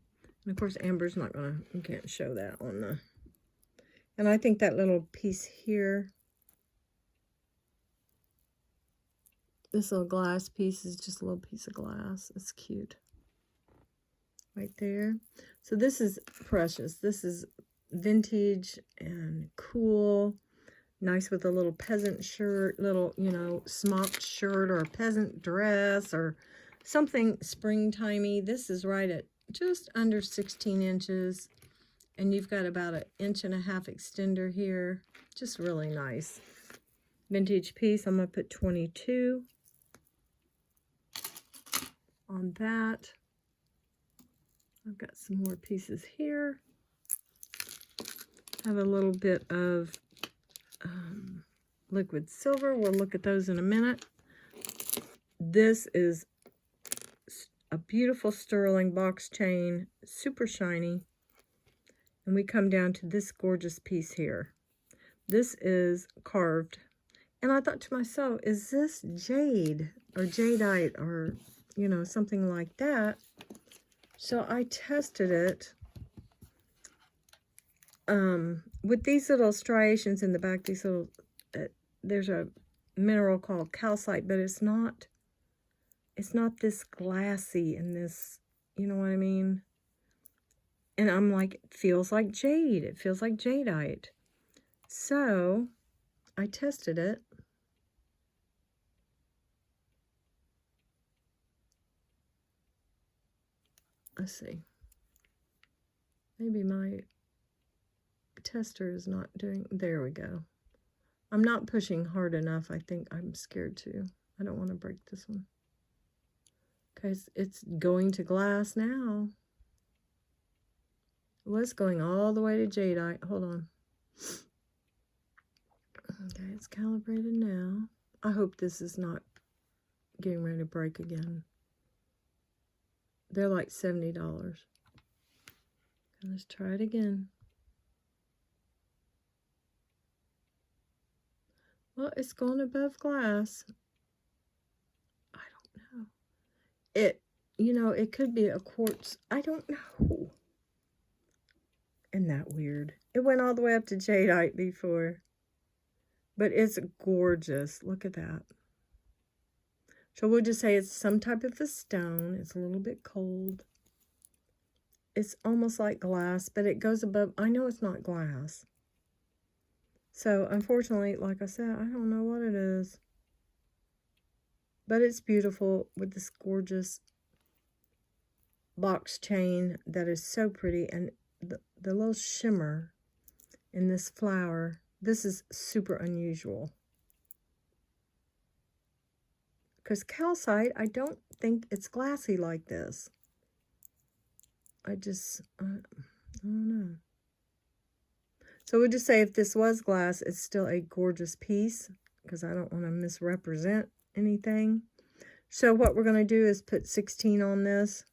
of course, amber's not gonna, you can't show that on the, and I think that little piece here, this little glass piece is just a little piece of glass. It's cute. Right there. So this is precious. This is vintage and cool. Nice with a little peasant shirt, little, you know, smocked shirt or a peasant dress or something springtimey. This is right at just under 16 inches. And you've got about 1.5 inches extender here. Just really nice. Vintage piece. I'm going to put 22 on that. I've got some more pieces here. Have a little bit of liquid silver. We'll look at those in a minute. This is a beautiful sterling box chain, super shiny. And we come down to this gorgeous piece here. This is carved. And I thought to myself, is this jade or jadeite or, you know, something like that? So I tested it with these little striations in the back. These little, there's a mineral called calcite, but it's not this glassy and this, you know what I mean? And I'm like, it feels like jade. It feels like jadeite. So I tested it. Let's see. Maybe my tester is not doing, there we go. I'm not pushing hard enough. I think I'm scared to. I don't want to break this one. Okay, it's going to glass now. It was going all the way to jadeite. Hold on. Okay, it's calibrated now. I hope this is not getting ready to break again. They're like $70. Okay, let's try it again. Well, it's going above glass. I don't know. It, you know, it could be a quartz. I don't know. Isn't that weird? It went all the way up to jadeite before. But it's gorgeous. Look at that. So we'll just say it's some type of a stone. It's a little bit cold. It's almost like glass, but it goes above. I know it's not glass. So unfortunately, like I said, I don't know what it is. But it's beautiful with this gorgeous box chain that is so pretty. And the little shimmer in this flower. This is super unusual. Because calcite, I don't think it's glassy like this. I don't know. So we'll just say if this was glass, it's still a gorgeous piece. Because I don't want to misrepresent anything. So what we're going to do is put 16 on this.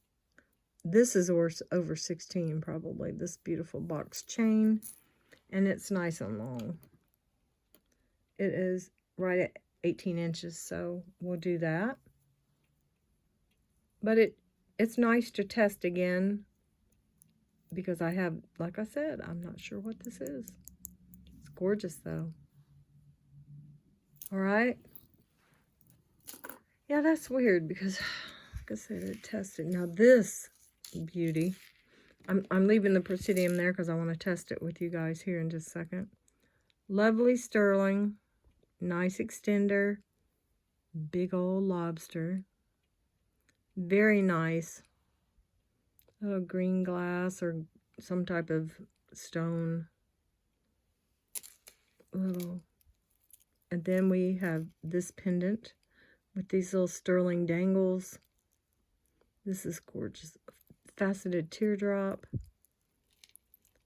This is over 16 probably. This beautiful box chain. And it's nice and long. It is right at 18 inches, so we'll do that. But it's nice to test again because I have, like I said, I'm not sure what this is. It's gorgeous though. All right. Yeah, that's weird because, like I said, it tested. Now this beauty, I'm leaving the Presidium there because I want to test it with you guys here in just a second. Lovely sterling, nice extender, big old lobster. Very nice. Little green glass or some type of stone. Little. And then we have this pendant with these little sterling dangles. This is gorgeous. Faceted teardrop.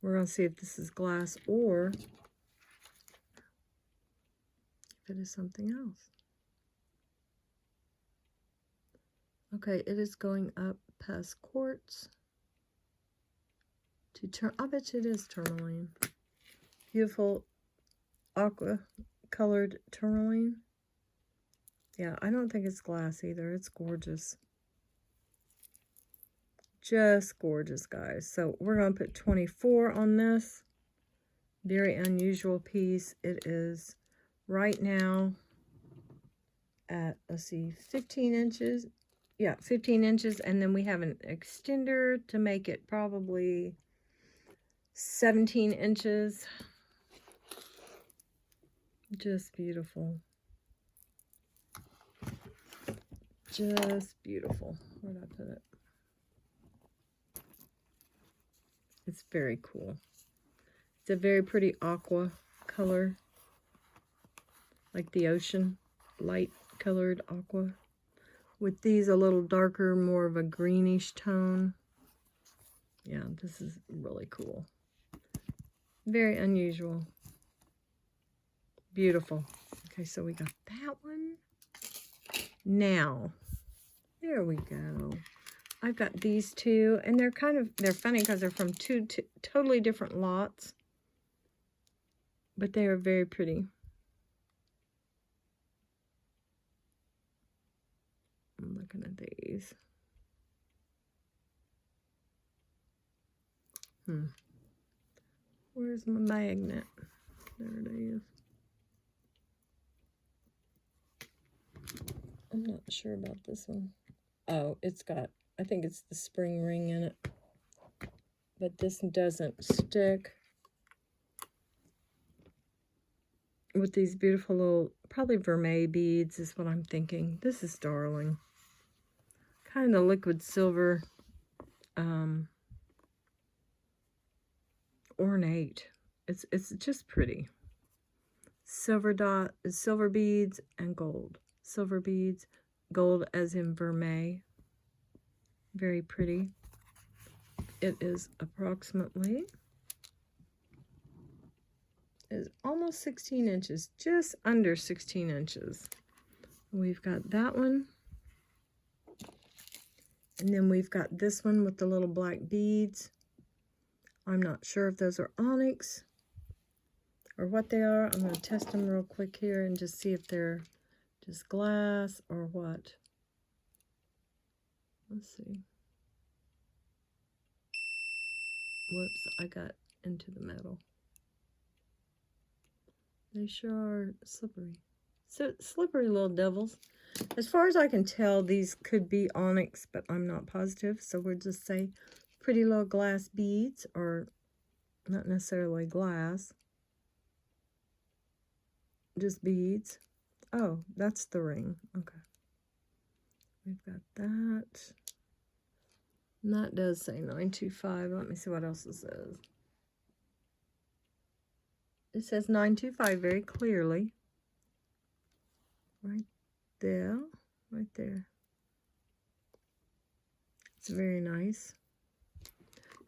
We're going to see if this is glass or if it is something else. Okay, it is going up past quartz to I bet you it is tourmaline. Beautiful aqua colored tourmaline. Yeah, I don't think it's glass either. It's gorgeous. Just gorgeous, guys. So we're going to put 24 on this. Very unusual piece. It is right now at, let's see, 15 inches. Yeah, 15 inches. And then we have an extender to make it probably 17 inches. Just beautiful. Just beautiful. Where did I put it? It's very cool. It's a very pretty aqua color. Like the ocean. Light colored aqua. With these a little darker, more of a greenish tone. Yeah, this is really cool. Very unusual. Beautiful. Okay, so we got that one. Now, there we go. I've got these two, and they're funny because they're from two totally different lots. But they are very pretty. I'm looking at these. Where's my magnet? There it is. I'm not sure about this one. Oh, it's got, I think it's the spring ring in it. But this doesn't stick. With these beautiful little, probably vermeil beads is what I'm thinking. This is darling. Kind of liquid silver, ornate. It's just pretty. Silver dot, silver beads and gold. Silver beads, gold as in vermeil. Very pretty. It is approximately, is almost 16 inches, just under 16 inches. We've got that one. And then we've got this one with the little black beads. I'm not sure if those are onyx or what they are. I'm going to test them real quick here and just see if they're just glass or what. Let's see. Whoops, I got into the metal. They sure are slippery. So slippery little devils. As far as I can tell, these could be onyx, but I'm not positive. So we'll just say pretty little glass beads, or not necessarily glass. Just beads. Oh, that's the ring. Okay. We've got that. And that does say 925. Let me see what else it says. It says 925 very clearly. Right there. Right there. It's very nice.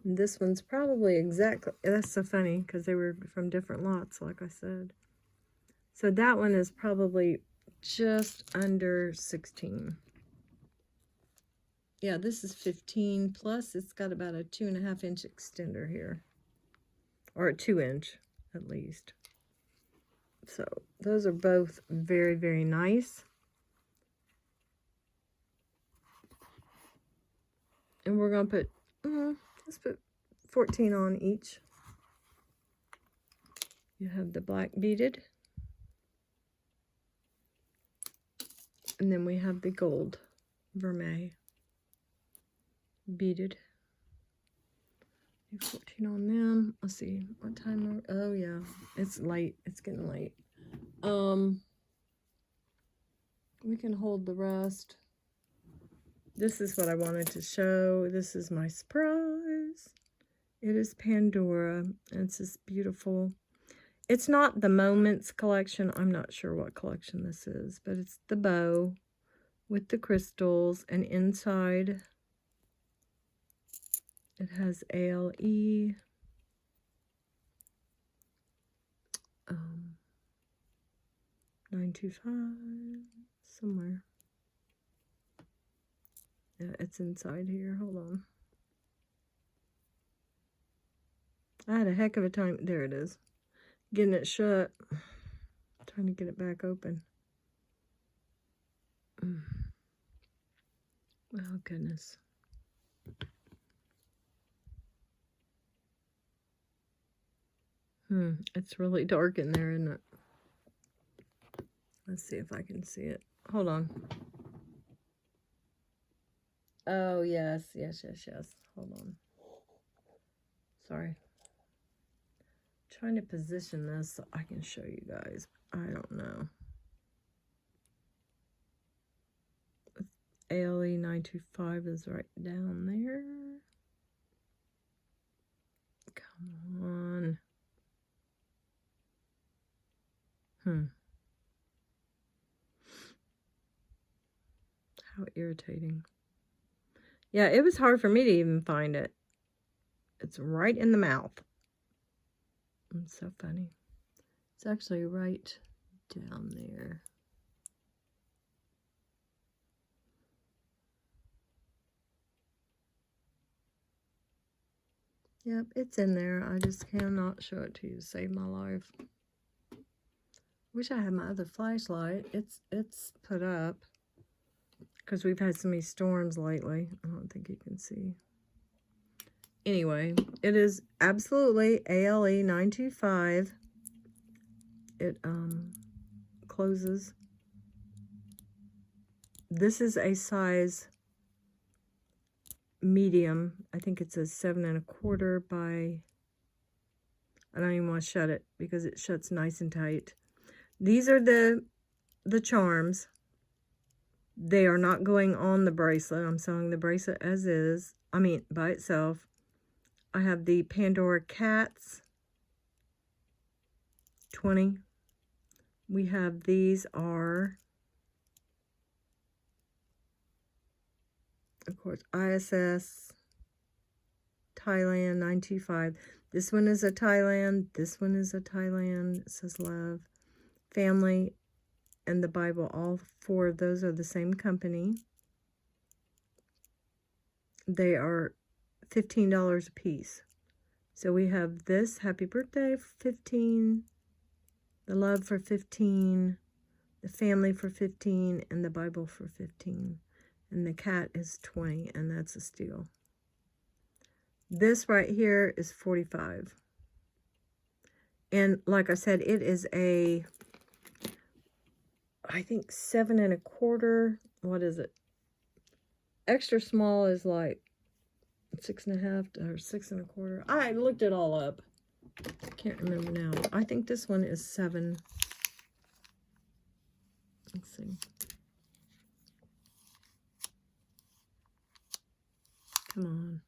And this one's probably exactly, that's so funny because they were from different lots, like I said. So that one is probably just under 16. Yeah, this is 15, plus it's got about a 2.5 inch extender here. Or a 2 inch, at least. So those are both very, very nice. And we're going to put, let's put 14 on each. You have the black beaded. And then we have the gold vermeil beaded. 14 on them. Let's see, what time are, oh yeah, it's late. It's getting late. We can hold the rest. This is what I wanted to show. This is my surprise. It is Pandora. And it's this beautiful. It's not the Moments collection. I'm not sure what collection this is, but it's the bow with the crystals, and inside it has ALE. 925 somewhere. Yeah, it's inside here. Hold on. I had a heck of a time. There it is. Getting it shut. Trying to get it back open. Oh, goodness. It's really dark in there, isn't it? Let's see if I can see it. Hold on. Oh, yes. Hold on. Sorry. Trying to position this so I can show you guys. I don't know. ALE 925 is right down there. Come on. How irritating. Yeah, it was hard for me to even find it. It's right in the mouth. It's so funny. It's actually right down there. Yep, it's in there. I just cannot show it to you to save my life. Wish I had my other flashlight. It's put up because we've had so many storms lately. I don't think you can see. Anyway, it is absolutely ALE 925. It closes. This is a size medium. I think it says 7 1/4 by, I don't even want to shut it because it shuts nice and tight. These are the charms. They are not going on the bracelet. I'm selling the bracelet as is. I mean, by itself. I have the Pandora cats, 20. We have, these are, of course, ISS, Thailand, 925. This one is a Thailand. This one is a Thailand. It says love. Family and the Bible, all 4 of those are the same company. They are $15 a piece. So we have this, Happy Birthday for 15, the love for 15, the family for 15, and the Bible for 15. And the cat is 20, and that's a steal. This right here is 45. And like I said, it is a, I think 7 1/4. What is it? Extra small is like 6 1/2 or 6 1/4. I looked it all up. Can't remember now. I think this one is 7. Let's see. Come on.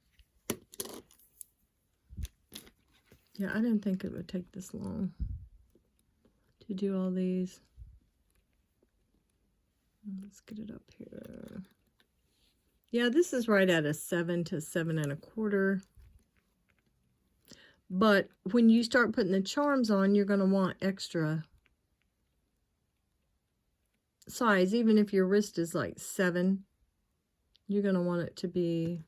Yeah, I didn't think it would take this long to do all these. Let's get it up here. Yeah, this is right at a 7 to 7 1/4. But when you start putting the charms on, you're going to want extra size. Even if your wrist is like 7, you're going to want it to be,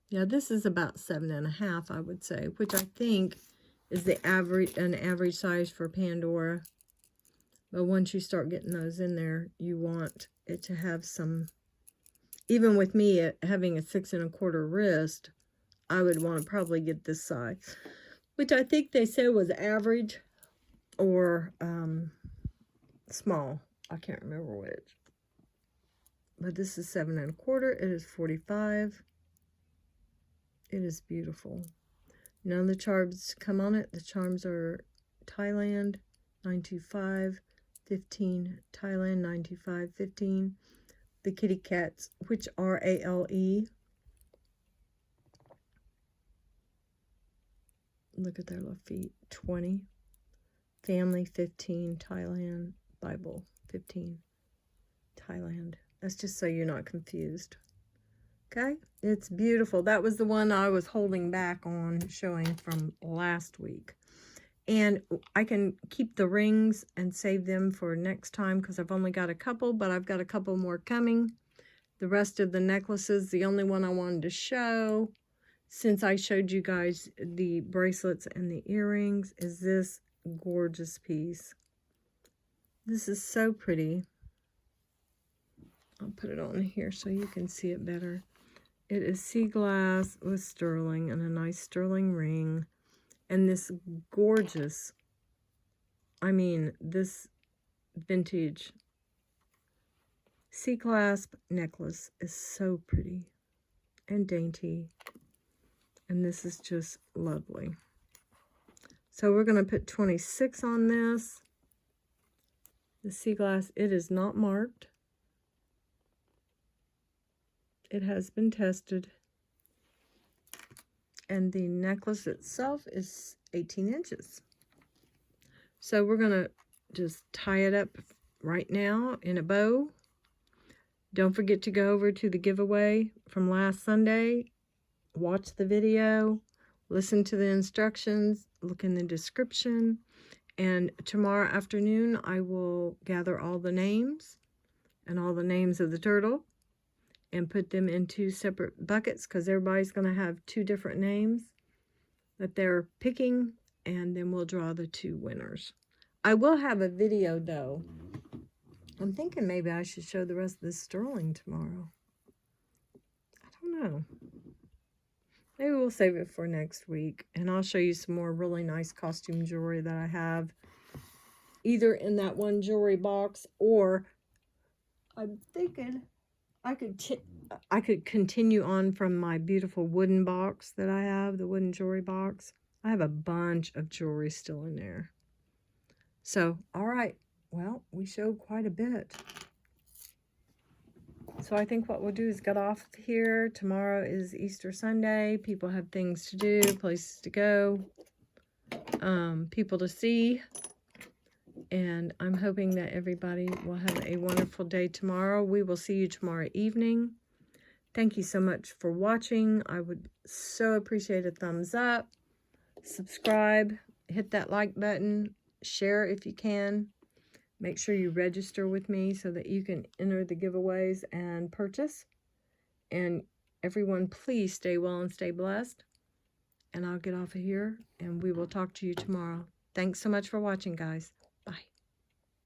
yeah, this is about 7 1/2, I would say, which I think is the average, an average size for Pandora. But once you start getting those in there, you want it to have some, even with me having a 6 1/4 wrist, I would want to probably get this size, which I think they said was average or small. I can't remember which. But this is 7 1/4. It is 45. It is beautiful. None of the charms come on it. The charms are Thailand, 925, 15, Thailand, 925, 15. The kitty cats, which are ALE. Look at their little feet. 20. Family, 15. Thailand. Bible, 15. Thailand. That's just so you're not confused. Okay? It's beautiful. That was the one I was holding back on showing from last week. And I can keep the rings and save them for next time because I've only got a couple, but I've got a couple more coming. The rest of the necklaces, the only one I wanted to show, since I showed you guys the bracelets and the earrings, is this gorgeous piece. This is so pretty. I'll put it on here so you can see it better. It is sea glass with sterling and a nice sterling ring. And this gorgeous, I mean, this vintage sea clasp necklace is so pretty and dainty. And this is just lovely. So we're going to put 26 on this. The sea glass, it is not marked. It has been tested. And the necklace itself is 18 inches. So we're going to just tie it up right now in a bow. Don't forget to go over to the giveaway from last Sunday. Watch the video. Listen to the instructions. Look in the description. And tomorrow afternoon, I will gather all the names and all the names of the turtle and put them in 2 separate buckets because everybody's going to have 2 different names that they're picking, and then we'll draw the 2 winners. I will have a video, though. I'm thinking maybe I should show the rest of this sterling tomorrow. I don't know. Maybe we'll save it for next week, and I'll show you some more really nice costume jewelry that I have, either in that one jewelry box, or I'm thinking I could continue on from my beautiful wooden box that I have, the wooden jewelry box. I have a bunch of jewelry still in there. So, all right. Well, we showed quite a bit. So I think what we'll do is get off here. Tomorrow is Easter Sunday. People have things to do, places to go, people to see. And I'm hoping that everybody will have a wonderful day tomorrow. We will see you tomorrow evening. Thank you so much for watching. I would so appreciate a thumbs up. Subscribe. Hit that like button. Share if you can. Make sure you register with me so that you can enter the giveaways and purchase. And everyone, please stay well and stay blessed. And I'll get off of here, and we will talk to you tomorrow. Thanks so much for watching, guys.